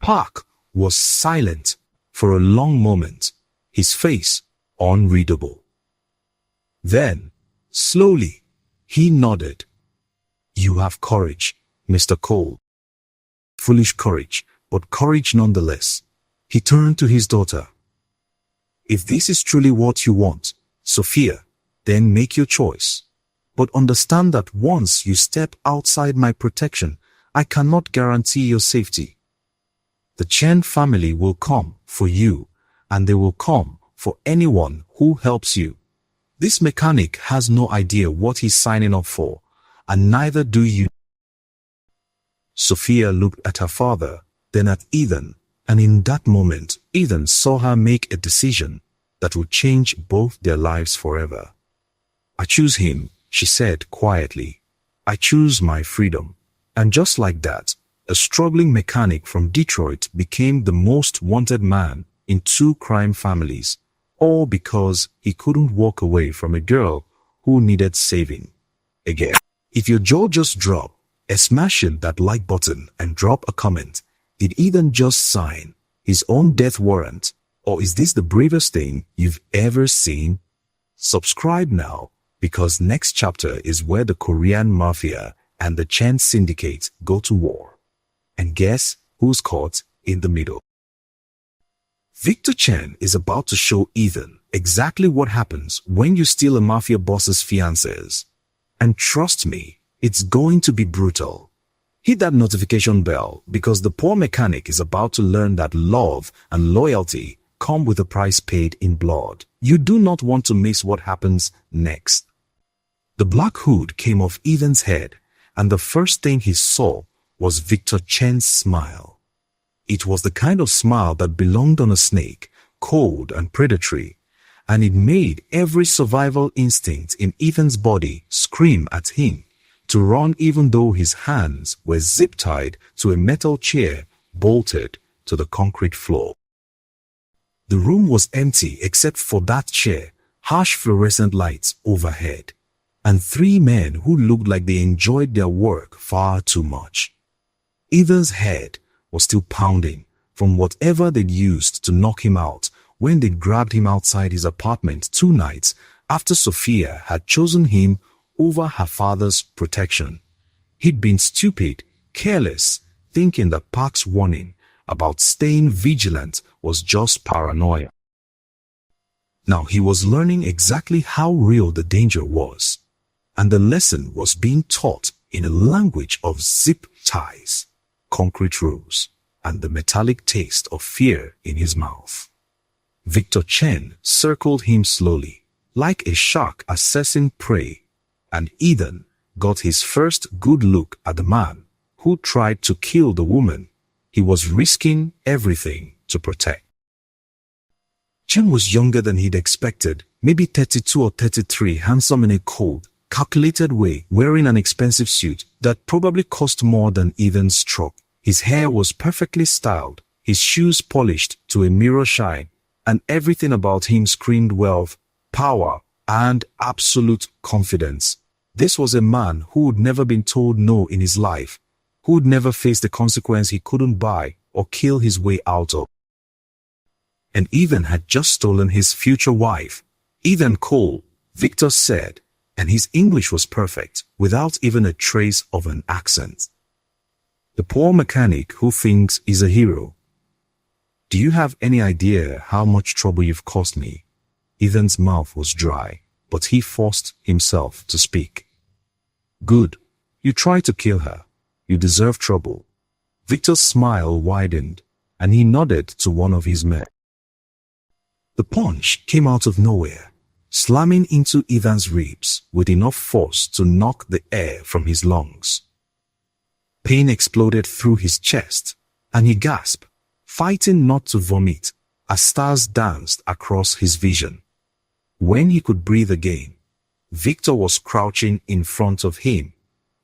Park was silent for a long moment, his face unreadable. Then, slowly, he nodded. "You have courage, Mr. Cole. Foolish courage, but courage nonetheless." He turned to his daughter. "If this is truly what you want, Sophia, then make your choice. But understand that once you step outside my protection, I cannot guarantee your safety. The Chen family will come for you, and they will come for anyone who helps you. This mechanic has no idea what he's signing up for, and neither do you." Sophia looked at her father, then at Ethan, and in that moment, Ethan saw her make a decision that would change both their lives forever. "I choose him," she said quietly. "I choose my freedom." And just like that, a struggling mechanic from Detroit became the most wanted man in 2 crime families, all because he couldn't walk away from a girl who needed saving. Again, if your jaw just dropped, smash that like button and drop a comment. Did Ethan just sign his own death warrant, or is this the bravest thing you've ever seen? Subscribe now, because next chapter is where the Korean Mafia and the Chen Syndicate go to war. And guess who's caught in the middle? Victor Chen is about to show Ethan exactly what happens when you steal a mafia boss's fiancés. And trust me, it's going to be brutal. Hit that notification bell, because the poor mechanic is about to learn that love and loyalty come with a price paid in blood. You do not want to miss what happens next. The black hood came off Ethan's head, and the first thing he saw was Victor Chen's smile. It was the kind of smile that belonged on a snake, cold and predatory, and it made every survival instinct in Ethan's body scream at him to run, even though his hands were zip-tied to a metal chair bolted to the concrete floor. The room was empty except for that chair, harsh fluorescent lights overhead, and 3 men who looked like they enjoyed their work far too much. Ethan's head was still pounding from whatever they'd used to knock him out when they grabbed him outside his apartment 2 nights after Sophia had chosen him over her father's protection. He'd been stupid, careless, thinking that Park's warning about staying vigilant was just paranoia. Now he was learning exactly how real the danger was, and the lesson was being taught in a language of zip ties, concrete rules, and the metallic taste of fear in his mouth. Victor Chen circled him slowly, like a shark assessing prey, and Ethan got his first good look at the man who tried to kill the woman he was risking everything to protect. Chen was younger than he'd expected, maybe 32 or 33, handsome in a cold, calculated way, wearing an expensive suit that probably cost more than Ethan's truck. His hair was perfectly styled, his shoes polished to a mirror shine, and everything about him screamed wealth, power, and absolute confidence. This was a man who'd never been told no in his life, who'd never faced the consequence he couldn't buy or kill his way out of. and Ethan had just stolen his future wife. Ethan Cole, Victor said, and his English was perfect, without even a trace of an accent. The poor mechanic who thinks he's a hero. Do you have any idea how much trouble you've caused me? Ethan's mouth was dry, but he forced himself to speak. Good. You tried to kill her. You deserve trouble. Victor's smile widened, and he nodded to one of his men. The punch came out of nowhere, slamming into Ethan's ribs with enough force to knock the air from his lungs. Pain exploded through his chest, and he gasped, fighting not to vomit, as stars danced across his vision. When he could breathe again, Victor was crouching in front of him,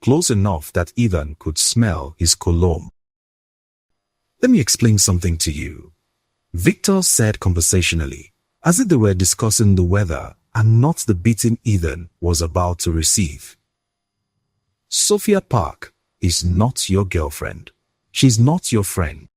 close enough that Ethan could smell his cologne. Let me explain something to you, Victor said conversationally, as if they were discussing the weather and not the beating Ethan was about to receive. Sophia Park is not your girlfriend. She's not your friend.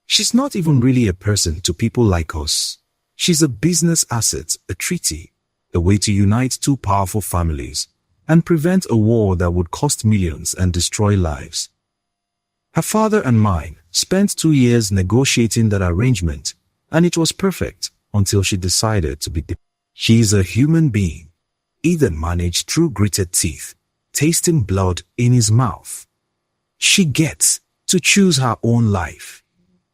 She's not even really a person to people like us. She's a business asset, a treaty, a way to unite two powerful families and prevent a war that would cost millions and destroy lives. Her father and mine spent 2 years negotiating that arrangement, and it was perfect until she decided to be. She is a human being. Ethan managed through gritted teeth, tasting blood in his mouth. She gets to choose her own life.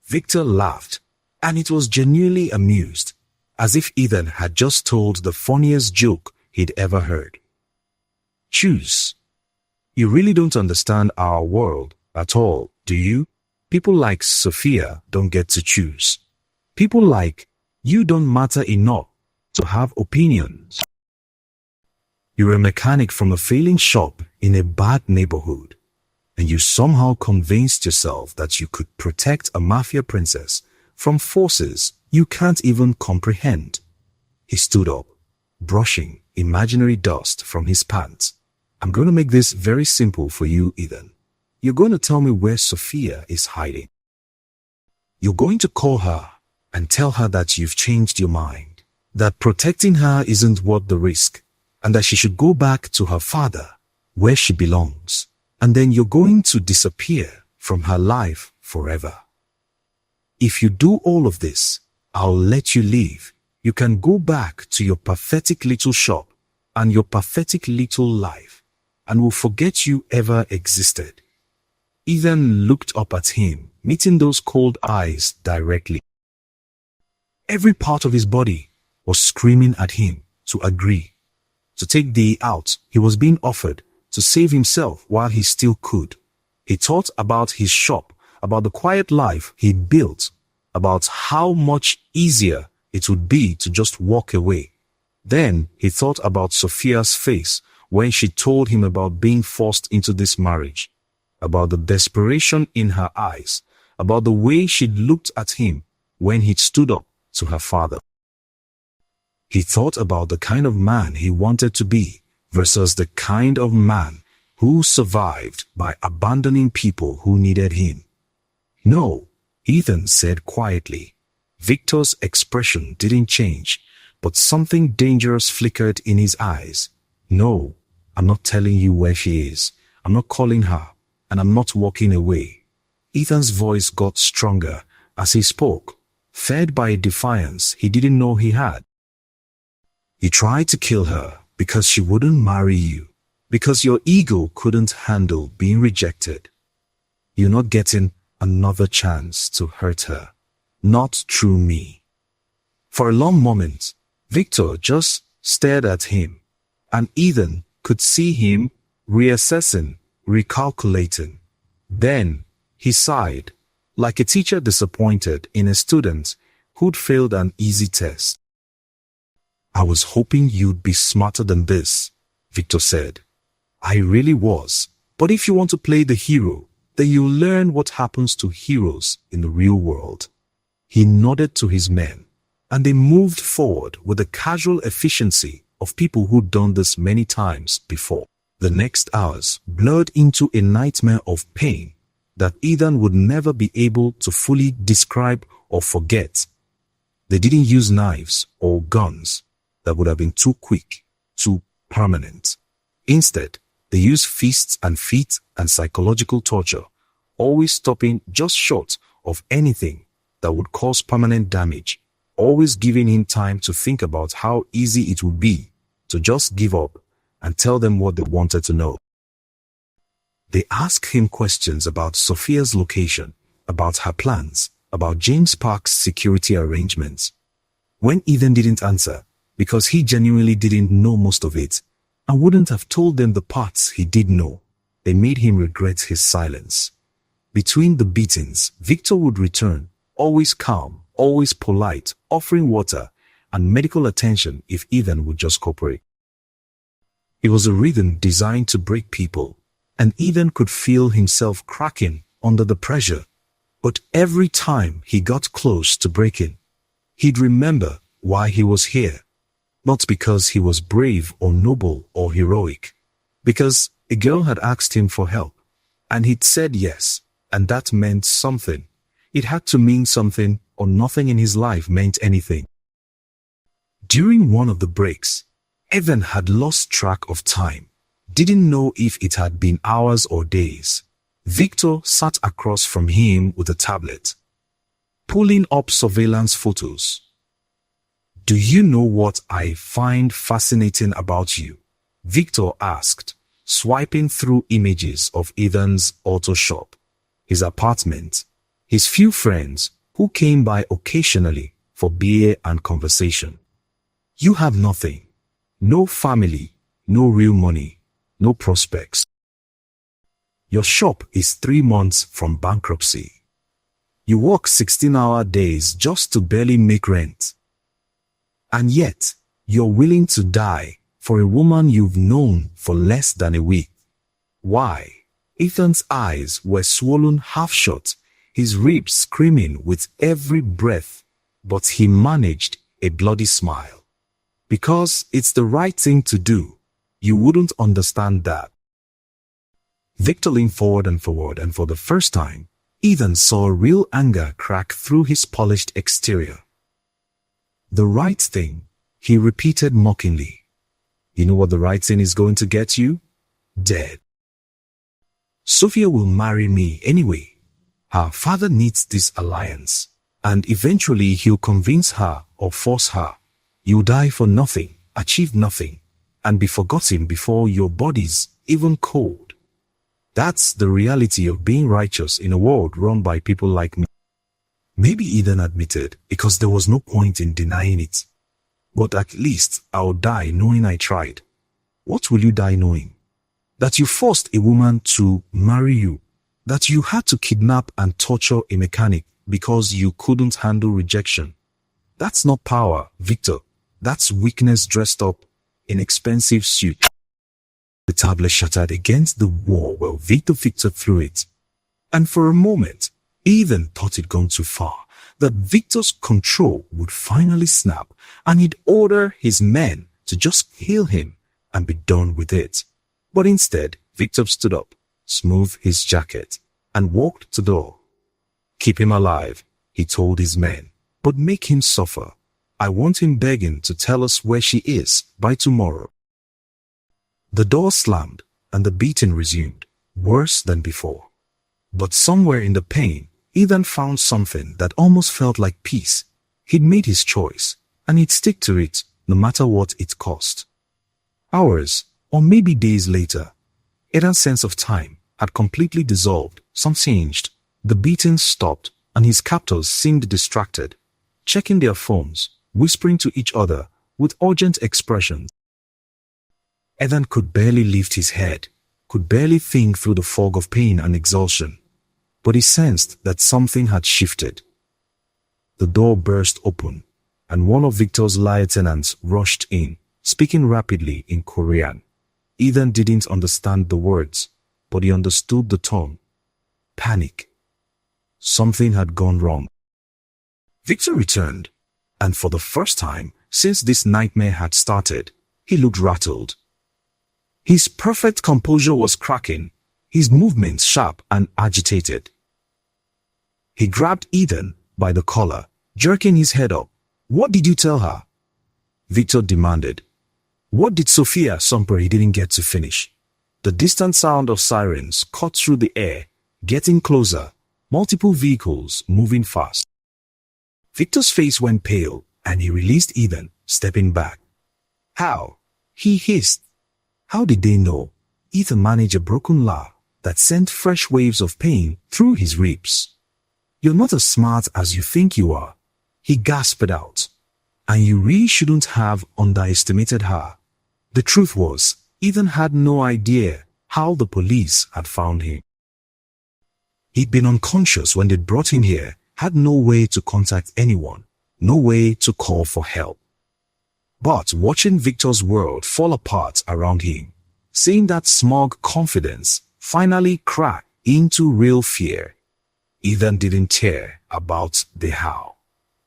Victor laughed, and it was genuinely amused, as if Ethan had just told the funniest joke he'd ever heard. Choose. You really don't understand our world at all, do you? People like Sophia don't get to choose. People like you don't matter enough to have opinions. You're a mechanic from a failing shop in a bad neighborhood, and you somehow convinced yourself that you could protect a mafia princess from forces you can't even comprehend. He stood up, brushing imaginary dust from his pants. I'm going to make this very simple for you, Ethan. You're going to tell me where Sophia is hiding. You're going to call her and tell her that you've changed your mind, that protecting her isn't worth the risk, and that she should go back to her father, where she belongs. And then you're going to disappear from her life forever. If you do all of this, I'll let you leave. You can go back to your pathetic little shop and your pathetic little life, and we'll forget you ever existed. Ethan looked up at him, meeting those cold eyes directly. Every part of his body was screaming at him to agree, to take D out. He was being offered to save himself while he still could. He thought about his shop, about the quiet life he built, about how much easier it would be to just walk away. Then he thought about Sophia's face when she told him about being forced into this marriage, about the desperation in her eyes, about the way she'd looked at him when he'd stood up to her father. He thought about the kind of man he wanted to be versus the kind of man who survived by abandoning people who needed him. No, Ethan said quietly. Victor's expression didn't change, but something dangerous flickered in his eyes. No, I'm not telling you where she is. I'm not calling her, and I'm not walking away. Ethan's voice got stronger as he spoke, fed by a defiance he didn't know he had. You tried to kill her because she wouldn't marry you, because your ego couldn't handle being rejected. You're not getting another chance to hurt her. Not through me. For a long moment, Victor just stared at him, and Ethan could see him reassessing, recalculating. Then he sighed, like a teacher disappointed in a student who'd failed an easy test. I was hoping you'd be smarter than this, Victor said. I really was. But if you want to play the hero, then you'll learn what happens to heroes in the real world. He nodded to his men, and they moved forward with the casual efficiency of people who'd done this many times before. The next hours blurred into a nightmare of pain that Ethan would never be able to fully describe or forget. They didn't use knives or guns that would have been too quick, too permanent. Instead, they used fists and feet and psychological torture, always stopping just short of anything that would cause permanent damage, always giving him time to think about how easy it would be to just give up and tell them what they wanted to know. They asked him questions about Sophia's location, about her plans, about James Park's security arrangements. When Ethan didn't answer, because he genuinely didn't know most of it, and wouldn't have told them the parts he did know, they made him regret his silence. Between the beatings, Victor would return, always calm, always polite, offering water and medical attention if Ethan would just cooperate. It was a rhythm designed to break people, and Ethan could feel himself cracking under the pressure. But every time he got close to breaking, he'd remember why he was here. Not because he was brave or noble or heroic, because a girl had asked him for help, and he'd said yes, and that meant something. It had to mean something, or nothing in his life meant anything. During one of the breaks, Evan had lost track of time, didn't know if it had been hours or days. Victor sat across from him with a tablet, pulling up surveillance photos. "Do you know what I find fascinating about you?" Victor asked, swiping through images of Ethan's auto shop, his apartment, his few friends who came by occasionally for beer and conversation. "You have nothing. No family, no real money, no prospects. Your shop is 3 months from bankruptcy. You work 16-hour days just to barely make rent. And yet, you're willing to die for a woman you've known for less than a week. Why?" Ethan's eyes were swollen half shut, his ribs screaming with every breath, but he managed a bloody smile. "Because it's the right thing to do. You wouldn't understand that." Victor leaned forward, and for the first time, Ethan saw real anger crack through his polished exterior. "The right thing," he repeated mockingly. "You know what the right thing is going to get you? Dead. Sophia will marry me anyway. Her father needs this alliance, and eventually he'll convince her or force her. You'll die for nothing, achieve nothing, and be forgotten before your body's even cold. That's the reality of being righteous in a world run by people like me." Maybe Ethan admitted, because there was no point in denying it. "But at least I'll die knowing I tried." "What will you die knowing?" "That you forced a woman to marry you. That you had to kidnap and torture a mechanic because you couldn't handle rejection. That's not power, Victor. That's weakness dressed up in expensive suit." The tablet shattered against the wall while Victor threw it. And for a moment, Ethan thought he'd gone too far, that Victor's control would finally snap and he'd order his men to just kill him and be done with it. But instead, Victor stood up, smoothed his jacket, and walked to the door. "Keep him alive," he told his men, "but make him suffer. I want him begging to tell us where she is by tomorrow." The door slammed and the beating resumed, worse than before. But somewhere in the pain, Ethan found something that almost felt like peace. He'd made his choice, and he'd stick to it no matter what it cost. Hours, or maybe days later, Ethan's sense of time had completely dissolved, some changed. The beatings stopped, and his captors seemed distracted, checking their phones, whispering to each other with urgent expressions. Ethan could barely lift his head, could barely think through the fog of pain and exhaustion, but he sensed that something had shifted. The door burst open, and one of Victor's lieutenants rushed in, speaking rapidly in Korean. Ethan didn't understand the words, but he understood the tone. Panic. Something had gone wrong. Victor returned, and for the first time since this nightmare had started, he looked rattled. His perfect composure was cracking, his movements sharp and agitated. He grabbed Ethan by the collar, jerking his head up, What did you tell her? Victor demanded. What did Sophia somewhere he didn't get to finish? The distant sound of sirens cut through the air, getting closer, multiple vehicles moving fast. Victor's face went pale and he released Ethan, stepping back. How? He hissed. How did they know? Ethan managed a broken laugh that sent fresh waves of pain through his ribs. You're not as smart as you think you are, he gasped out. And you really shouldn't have underestimated her. The truth was, Ethan had no idea how the police had found him. He'd been unconscious when they brought him here, had no way to contact anyone, no way to call for help. But watching Victor's world fall apart around him, seeing that smug confidence finally crack into real fear, Ethan didn't care about the how.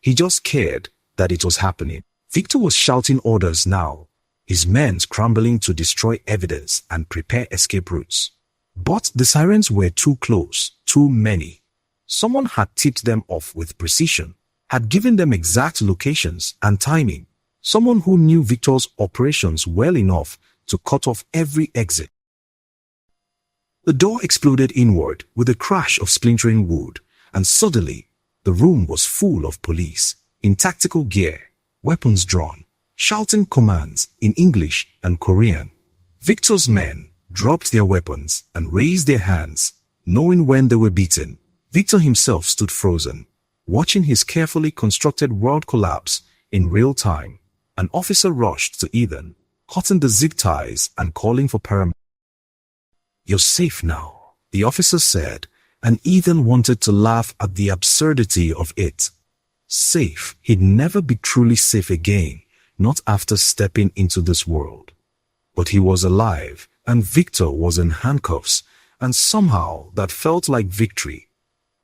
He just cared that it was happening. Victor was shouting orders now, his men scrambling to destroy evidence and prepare escape routes. But the sirens were too close, too many. Someone had tipped them off with precision, had given them exact locations and timing. Someone who knew Victor's operations well enough to cut off every exit. The door exploded inward with a crash of splintering wood, and suddenly the room was full of police, in tactical gear, weapons drawn, shouting commands in English and Korean. Victor's men dropped their weapons and raised their hands, knowing when they were beaten. Victor himself stood frozen, watching his carefully constructed world collapse in real time. An officer rushed to Ethan, cutting the zip ties and calling for paramedics. You're safe now, the officer said, and Ethan wanted to laugh at the absurdity of it. Safe, he'd never be truly safe again, not after stepping into this world. But he was alive, and Victor was in handcuffs, and somehow that felt like victory.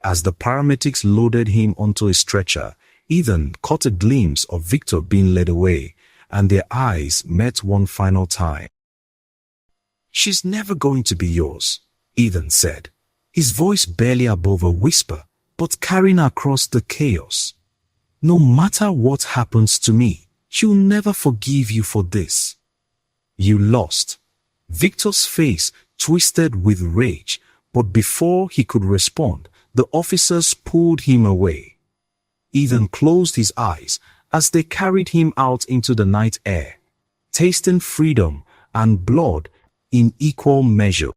As the paramedics loaded him onto a stretcher, Ethan caught a glimpse of Victor being led away, and their eyes met one final time. She's never going to be yours, Ethan said, his voice barely above a whisper, but carrying across the chaos. No matter what happens to me, she'll never forgive you for this. You lost. Victor's face twisted with rage, but before he could respond, the officers pulled him away. Ethan closed his eyes as they carried him out into the night air, tasting freedom and blood in equal measure.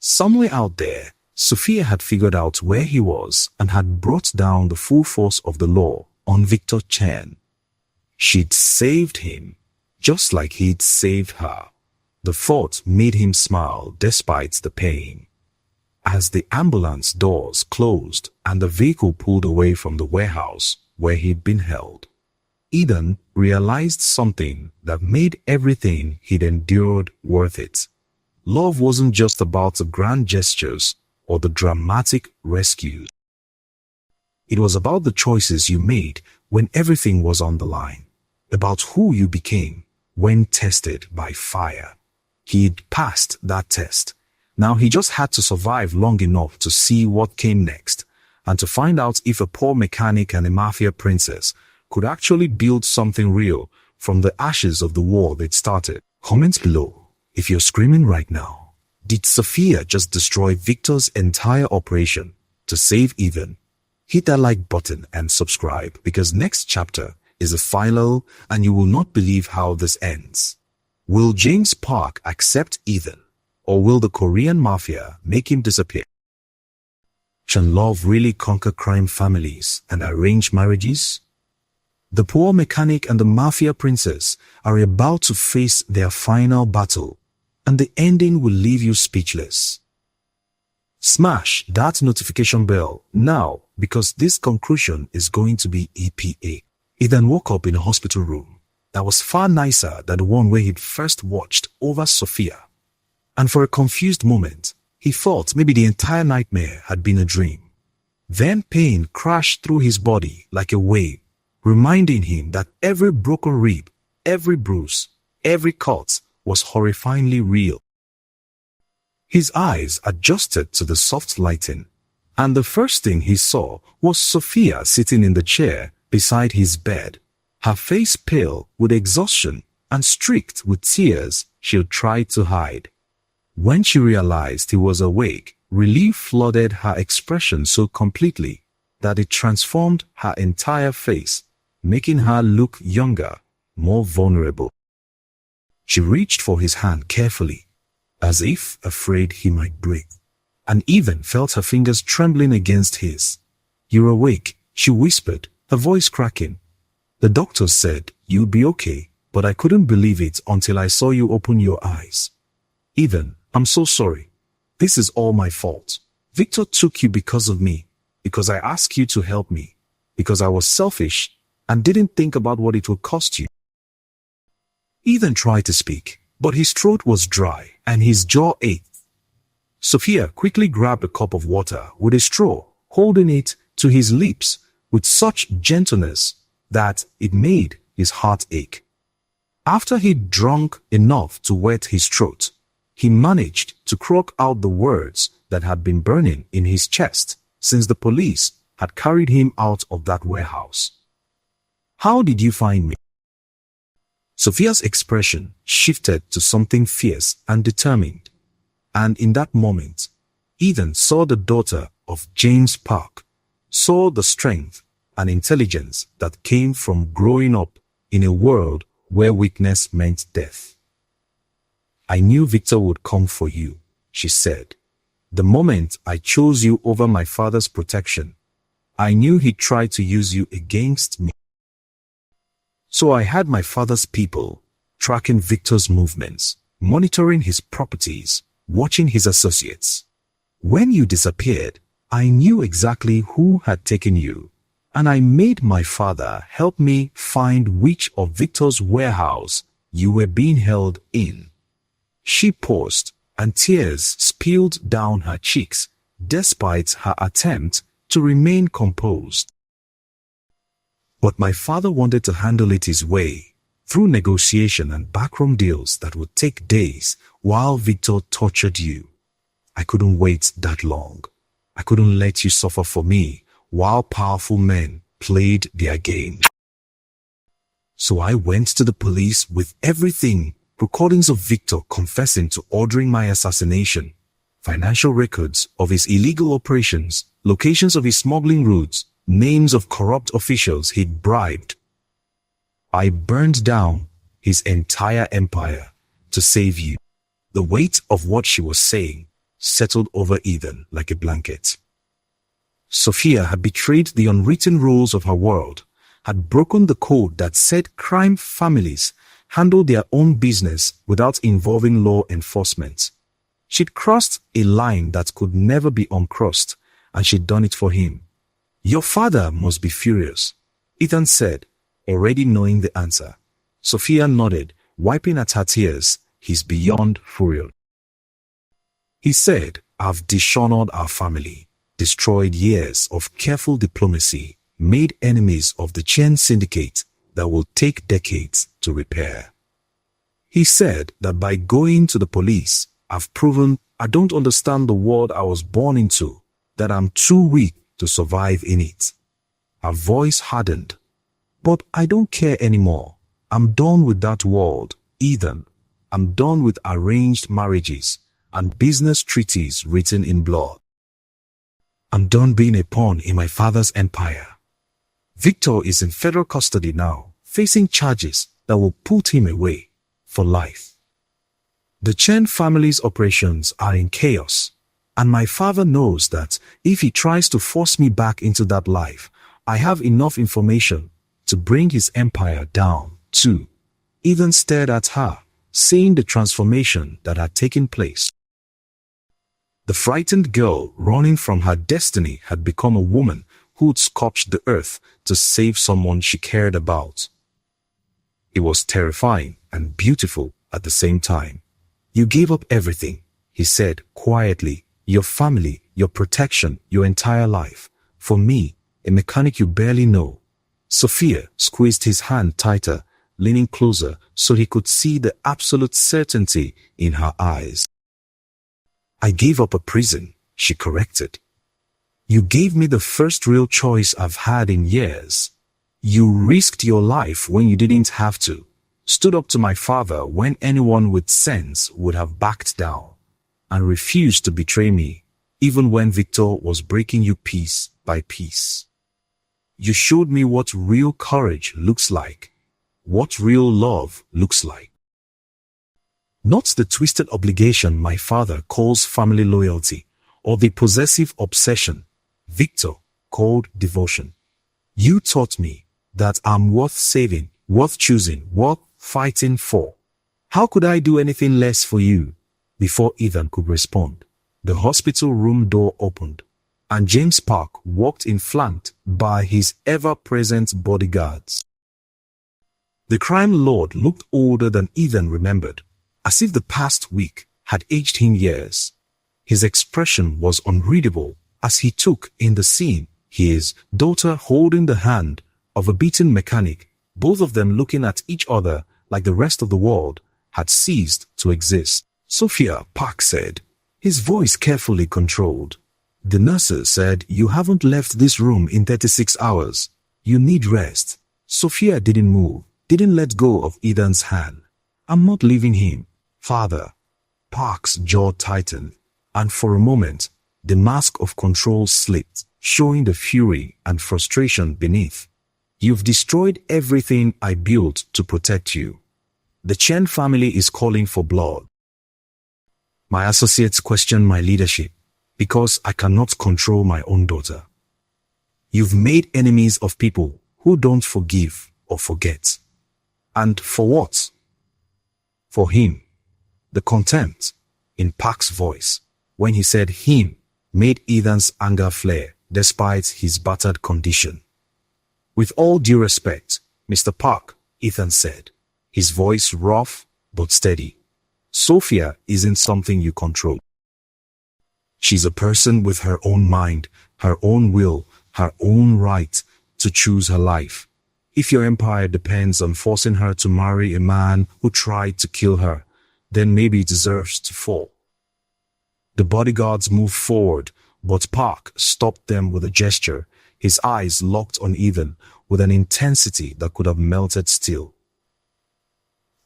Somewhere out there, Sophia had figured out where he was and had brought down the full force of the law on Victor Chen. She'd saved him, just like he'd saved her. The thought made him smile despite the pain. As the ambulance doors closed and the vehicle pulled away from the warehouse where he'd been held, Ethan realized something that made everything he'd endured worth it. Love wasn't just about the grand gestures or the dramatic rescues. It was about the choices you made when everything was on the line, about who you became when tested by fire. He'd passed that test. Now he just had to survive long enough to see what came next, and to find out if a poor mechanic and a mafia princess could actually build something real from the ashes of the war they'd started. Comment below if you're screaming right now. Did Sophia just destroy Victor's entire operation to save Ethan? Hit that like button and subscribe, because next chapter is the final and you will not believe how this ends. Will James Park accept Ethan, or will the Korean mafia make him disappear? Can love really conquer crime families and arranged marriages? The poor mechanic and the mafia princess are about to face their final battle, and the ending will leave you speechless. Smash that notification bell now, because this conclusion is going to be EPA. He then woke up in a hospital room that was far nicer than the one where he'd first watched over Sophia. And for a confused moment, he thought maybe the entire nightmare had been a dream. Then pain crashed through his body like a wave, reminding him that every broken rib, every bruise, every cut was horrifyingly real. His eyes adjusted to the soft lighting, and the first thing he saw was Sophia sitting in the chair beside his bed, her face pale with exhaustion and streaked with tears she tried to hide. When she realized he was awake, relief flooded her expression so completely that it transformed her entire face, making her look younger, more vulnerable. She reached for his hand carefully, as if afraid he might break, and even felt her fingers trembling against his. "You're awake," she whispered, her voice cracking. "The doctor said you'd be okay, but I couldn't believe it until I saw you open your eyes. Even, I'm so sorry. This is all my fault. Victor took you because of me, because I asked you to help me, because I was selfish and didn't think about what it would cost you." Ethan tried to speak, but his throat was dry and his jaw ached. Sophia quickly grabbed a cup of water with a straw, holding it to his lips with such gentleness that it made his heart ache. After he'd drunk enough to wet his throat, he managed to croak out the words that had been burning in his chest since the police had carried him out of that warehouse. "How did you find me?" Sophia's expression shifted to something fierce and determined, and in that moment, Ethan saw the daughter of James Park, saw the strength and intelligence that came from growing up in a world where weakness meant death. "I knew Victor would come for you," she said. "The moment I chose you over my father's protection, I knew he'd try to use you against me. So I had my father's people tracking Victor's movements, monitoring his properties, watching his associates. When you disappeared, I knew exactly who had taken you, and I made my father help me find which of Victor's warehouse you were being held in." She paused, and tears spilled down her cheeks, despite her attempt to remain composed. "But my father wanted to handle it his way, through negotiation and backroom deals that would take days while Victor tortured you. I couldn't wait that long. I couldn't let you suffer for me while powerful men played their game. So I went to the police with everything, recordings of Victor confessing to ordering my assassination, financial records of his illegal operations, locations of his smuggling routes, names of corrupt officials he'd bribed. I burned down his entire empire to save you." The weight of what she was saying settled over Ethan like a blanket. Sophia had betrayed the unwritten rules of her world, had broken the code that said crime families handle their own business without involving law enforcement. She'd crossed a line that could never be uncrossed, and she'd done it for him. "Your father must be furious," Ethan said, already knowing the answer. Sophia nodded, wiping at her tears. "He's beyond furious. He said, I've dishonored our family, destroyed years of careful diplomacy, made enemies of the chain syndicate that will take decades to repair. He said that by going to the police, I've proven I don't understand the world I was born into, that I'm too weak to survive in it." Her voice hardened. "But I don't care anymore. I'm done with that world, Ethan. I'm done with arranged marriages and business treaties written in blood. I'm done being a pawn in my father's empire. Victor is in federal custody now, facing charges that will put him away for life. The Chen family's operations are in chaos, and my father knows that if he tries to force me back into that life, I have enough information to bring his empire down too." Ethan stared at her, seeing the transformation that had taken place. The frightened girl running from her destiny had become a woman who'd scorched the earth to save someone she cared about. It was terrifying and beautiful at the same time. "You gave up everything," he said quietly. "Your family, your protection, your entire life. For me, a mechanic you barely know." Sophia squeezed his hand tighter, leaning closer so he could see the absolute certainty in her eyes. "I gave up a prison," she corrected. "You gave me the first real choice I've had in years. You risked your life when you didn't have to. Stood up to my father when anyone with sense would have backed down, and refused to betray me, even when Victor was breaking you piece by piece. You showed me what real courage looks like, what real love looks like. Not the twisted obligation my father calls family loyalty, or the possessive obsession Victor called devotion. You taught me that I'm worth saving, worth choosing, worth fighting for. How could I do anything less for you? Before Ethan could respond, the hospital room door opened, and James Park walked in flanked by his ever-present bodyguards. The crime lord looked older than Ethan remembered, as if the past week had aged him years. His expression was unreadable as he took in the scene, his daughter holding the hand of a beaten mechanic, both of them looking at each other like the rest of the world had ceased to exist. Sophia, Park said, his voice carefully controlled. The nurses said, you haven't left this room in 36 hours. You need rest. Sophia didn't move, didn't let go of Ethan's hand. I'm not leaving him, father. Park's jaw tightened, and for a moment, the mask of control slipped, showing the fury and frustration beneath. You've destroyed everything I built to protect you. The Chen family is calling for blood. My associates question my leadership because I cannot control my own daughter. You've made enemies of people who don't forgive or forget. And for what? For him. The contempt in Park's voice when he said him made Ethan's anger flare despite his battered condition. With all due respect, Mr. Park, Ethan said, his voice rough but steady. Sophia isn't something you control. She's a person with her own mind, her own will, her own right to choose her life. If your empire depends on forcing her to marry a man who tried to kill her, then maybe it deserves to fall. The bodyguards moved forward, but Park stopped them with a gesture, his eyes locked on Ethan with an intensity that could have melted steel.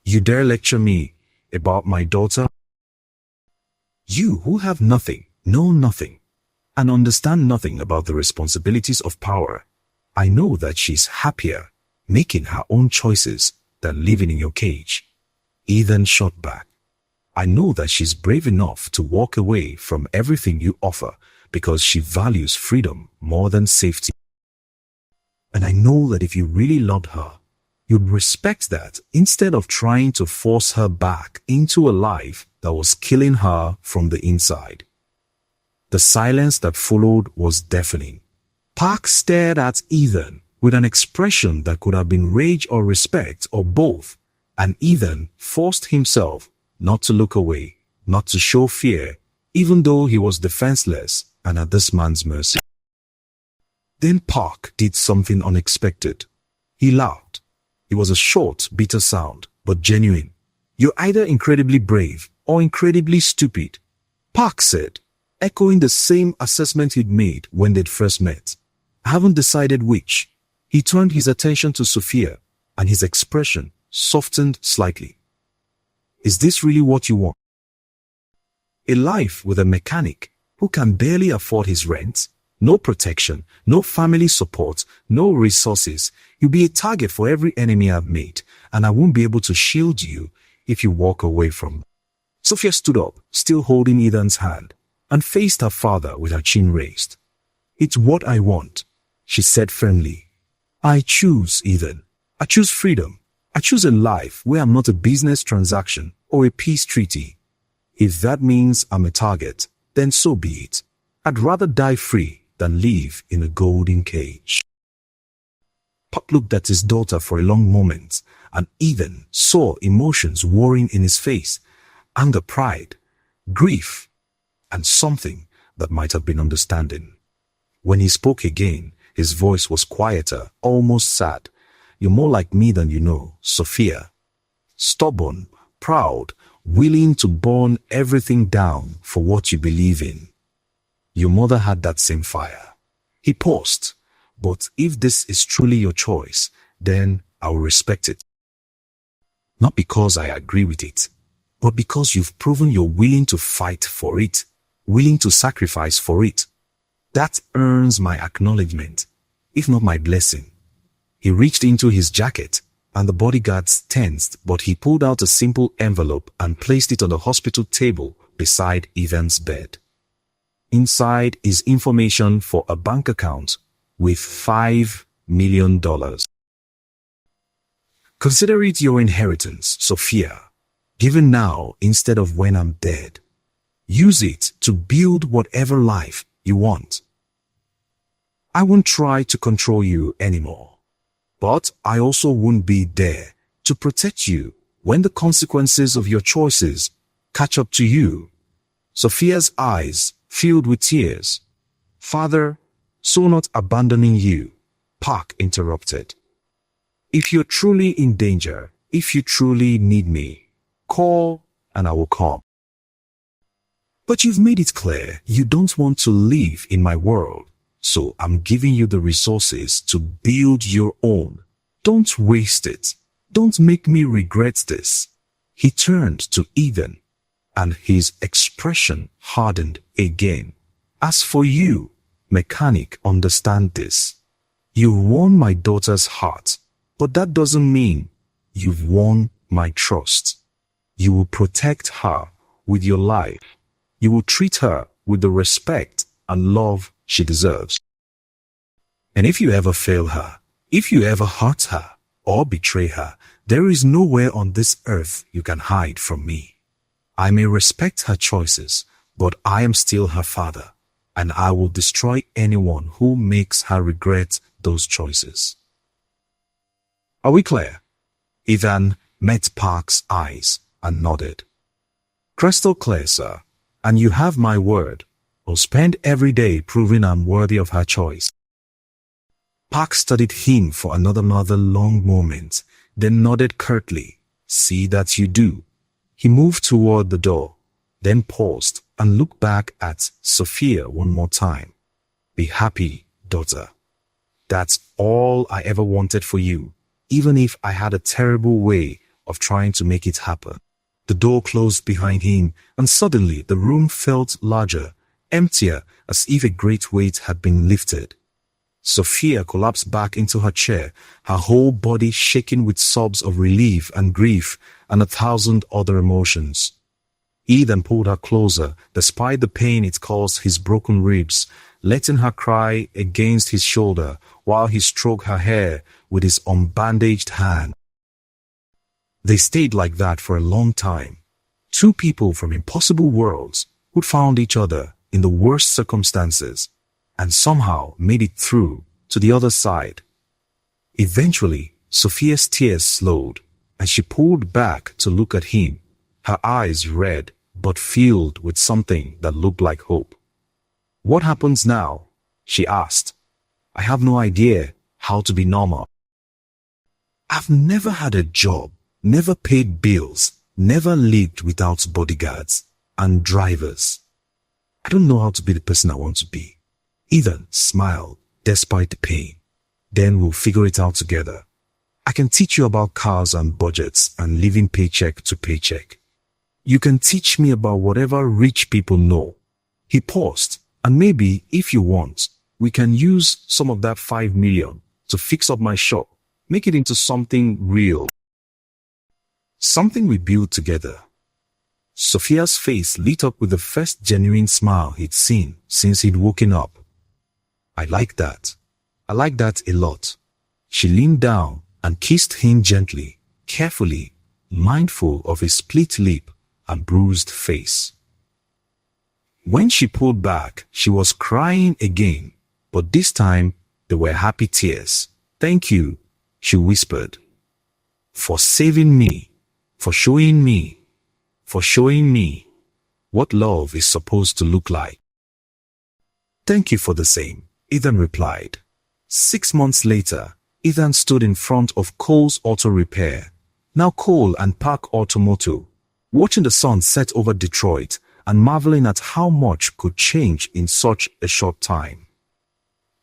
You dare lecture me about my daughter? You who have nothing, know nothing, and understand nothing about the responsibilities of power. I know that she's happier making her own choices than living in your cage. Ethan shot back. I know that she's brave enough to walk away from everything you offer because she values freedom more than safety. And I know that if you really loved her, you'd respect that instead of trying to force her back into a life that was killing her from the inside. The silence that followed was deafening. Park stared at Ethan with an expression that could have been rage or respect or both, and Ethan forced himself not to look away, not to show fear, even though he was defenseless and at this man's mercy. Then Park did something unexpected. He laughed. It was a short, bitter sound, but genuine. You're either incredibly brave or incredibly stupid, Park said, echoing the same assessment he'd made when they'd first met. I haven't decided which. He turned his attention to Sophia, and his expression softened slightly. Is this really what you want? A life with a mechanic who can barely afford his rent, no protection, no family support, no resources. You'll be a target for every enemy I've made, and I won't be able to shield you if you walk away from me. Sophia stood up, still holding Ethan's hand, and faced her father with her chin raised. It's what I want, she said firmly. I choose, Ethan. I choose freedom. I choose a life where I'm not a business transaction or a peace treaty. If that means I'm a target, then so be it. I'd rather die free than live in a golden cage. Park looked at his daughter for a long moment, and Ethan saw emotions warring in his face, anger, pride, grief, and something that might have been understanding. When he spoke again, his voice was quieter, almost sad. You're more like me than you know, Sophia. Stubborn, proud, willing to burn everything down for what you believe in. Your mother had that same fire. He paused, but if this is truly your choice, then I will respect it. Not because I agree with it, but because you've proven you're willing to fight for it, willing to sacrifice for it. That earns my acknowledgement, if not my blessing. He reached into his jacket, and the bodyguards tensed, but he pulled out a simple envelope and placed it on the hospital table beside Ethan's bed. Inside is information for a bank account with $5 million. Consider it your inheritance, Sophia, given now instead of when I'm dead. Use it to build whatever life you want. I won't try to control you anymore, but I also won't be there to protect you when the consequences of your choices catch up to you. Sophia's eyes filled with tears. Father, so not abandoning you, Park interrupted. If you're truly in danger, if you truly need me, call and I will come. But you've made it clear you don't want to live in my world, so I'm giving you the resources to build your own. Don't waste it. Don't make me regret this. He turned to Ethan, and his expression hardened again. As for you, mechanic, understand this. You won my daughter's heart, but that doesn't mean you've won my trust. You will protect her with your life. You will treat her with the respect and love she deserves. And if you ever fail her, if you ever hurt her or betray her, there is nowhere on this earth you can hide from me. I may respect her choices, but I am still her father, and I will destroy anyone who makes her regret those choices. Are we clear? Ethan met Park's eyes and nodded. Crystal clear, sir, and you have my word. I'll spend every day proving I'm worthy of her choice. Park studied him for another long moment, then nodded curtly. See that you do. He moved toward the door, then paused and looked back at Sophia one more time. Be happy, daughter. That's all I ever wanted for you, even if I had a terrible way of trying to make it happen. The door closed behind him, and suddenly the room felt larger, emptier, as if a great weight had been lifted. Sophia collapsed back into her chair, her whole body shaking with sobs of relief and grief and 1,000 other emotions. Ethan pulled her closer, despite the pain it caused his broken ribs, letting her cry against his shoulder while he stroked her hair with his unbandaged hand. They stayed like that for a long time. Two people from impossible worlds who found each other in the worst circumstances and somehow made it through to the other side. Eventually, Sophia's tears slowed, and she pulled back to look at him, her eyes red but filled with something that looked like hope. What happens now? She asked. I have no idea how to be normal. I've never had a job, never paid bills, never lived without bodyguards and drivers. I don't know how to be the person I want to be. Ethan smiled despite the pain. Then we'll figure it out together. I can teach you about cars and budgets and living paycheck to paycheck. You can teach me about whatever rich people know. He paused, and maybe, if you want, we can use some of that $5 million to fix up my shop, make it into something real. Something we build together. Sophia's face lit up with the first genuine smile he'd seen since he'd woken up. I like that. I like that a lot. She leaned down and kissed him gently, carefully, mindful of his split lip and bruised face. When she pulled back, she was crying again, but this time they were happy tears. Thank you, she whispered, for saving me, for showing me what love is supposed to look like. Thank you for the same, Ethan replied. 6 months later, Ethan stood in front of Cole's Auto Repair, now Cole and Park Automotive, watching the sun set over Detroit and marveling at how much could change in such a short time.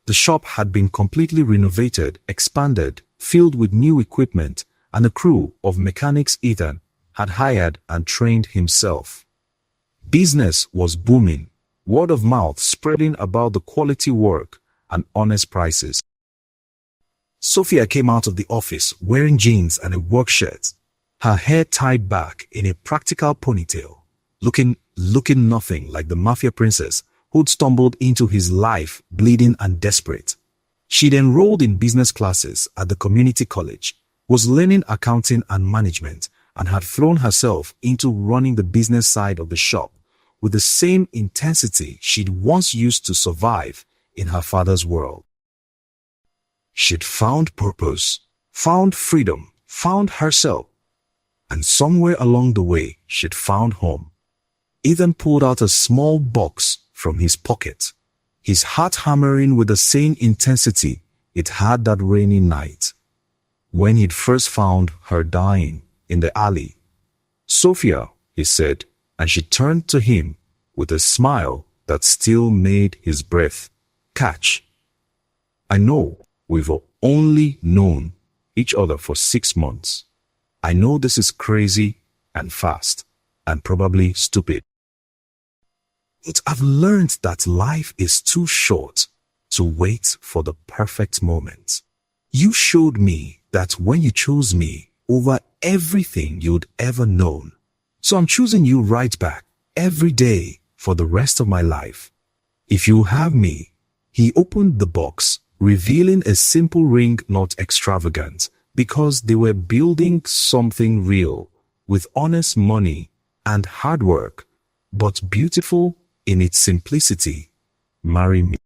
The shop had been completely renovated, expanded, filled with new equipment, and a crew of mechanics Ethan had hired and trained himself. Business was booming, word of mouth spreading about the quality work and honest prices. Sophia came out of the office wearing jeans and a work shirt, her hair tied back in a practical ponytail, looking nothing like the Mafia princess who'd stumbled into his life bleeding and desperate. She'd enrolled in business classes at the community college, was learning accounting and management, and had thrown herself into running the business side of the shop with the same intensity she'd once used to survive in her father's world. She'd found purpose, found freedom, found herself, and somewhere along the way she'd found home. Ethan pulled out a small box from his pocket, his heart hammering with the same intensity it had that rainy night when he'd first found her dying in the alley. "Sophia," he said, and she turned to him with a smile that still made his breath catch. "I know we've only known each other for 6 months. I know this is crazy and fast and probably stupid. But I've learned that life is too short to wait for the perfect moment. You showed me that when you chose me over everything you'd ever known. So I'm choosing you right back every day for the rest of my life. If you have me." He opened the box, revealing a simple ring not extravagant, because they were building something real, with honest money and hard work, but beautiful in its simplicity. "Marry me,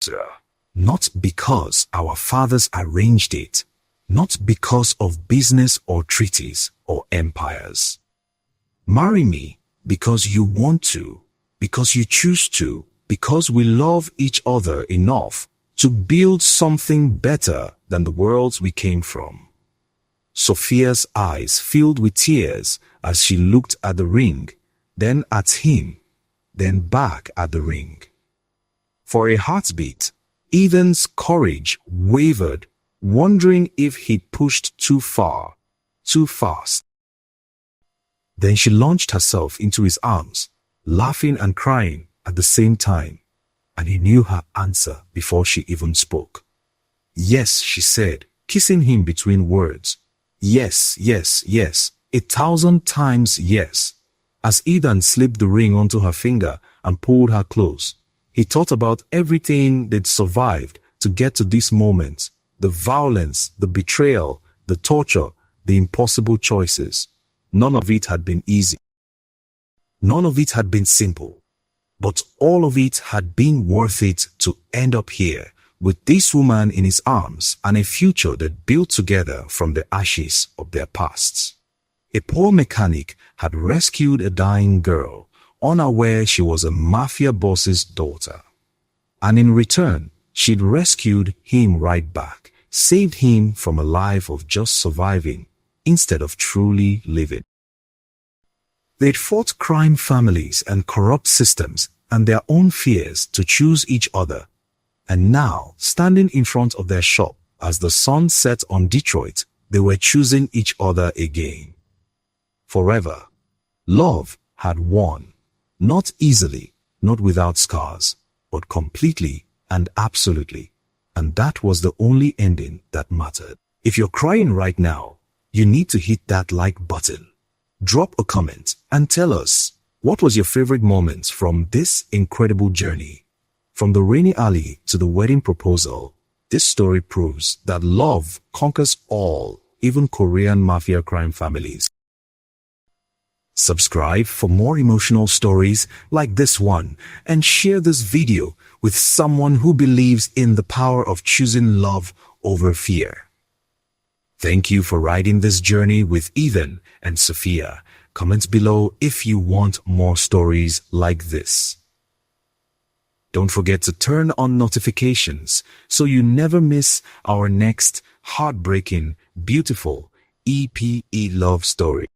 sir. Not because our fathers arranged it, not because of business or treaties or empires. Marry me because you want to, because you choose to, because we love each other enough to build something better than the worlds we came from." Sophia's eyes filled with tears as she looked at the ring, then at him, then back at the ring. For a heartbeat, Ethan's courage wavered, wondering if he'd pushed too far, too fast. Then she launched herself into his arms, laughing and crying at the same time, and he knew her answer before she even spoke. "Yes," she said, kissing him between words. "Yes, yes, yes, 1,000 times yes." As Ethan slipped the ring onto her finger and pulled her close, he thought about everything they'd survived to get to this moment, the violence, the betrayal, the torture, the impossible choices. None of it had been easy. None of it had been simple. But all of it had been worth it to end up here, with this woman in his arms and a future they'd built together from the ashes of their pasts. A poor mechanic had rescued a dying girl, unaware she was a mafia boss's daughter. And in return, she'd rescued him right back, saved him from a life of just surviving instead of truly living. They'd fought crime families and corrupt systems and their own fears to choose each other. And now, standing in front of their shop as the sun set on Detroit, they were choosing each other again. Forever. Love had won. Not easily, not without scars, but completely and absolutely. And that was the only ending that mattered. If you're crying right now, you need to hit that like button. Drop a comment and tell us, what was your favorite moment from this incredible journey? From the rainy alley to the wedding proposal, this story proves that love conquers all, even Korean mafia crime families. Subscribe for more emotional stories like this one and share this video with someone who believes in the power of choosing love over fear. Thank you for riding this journey with Ethan and Sophia. Comment below if you want more stories like this. Don't forget to turn on notifications so you never miss our next heartbreaking, beautiful EPE love story.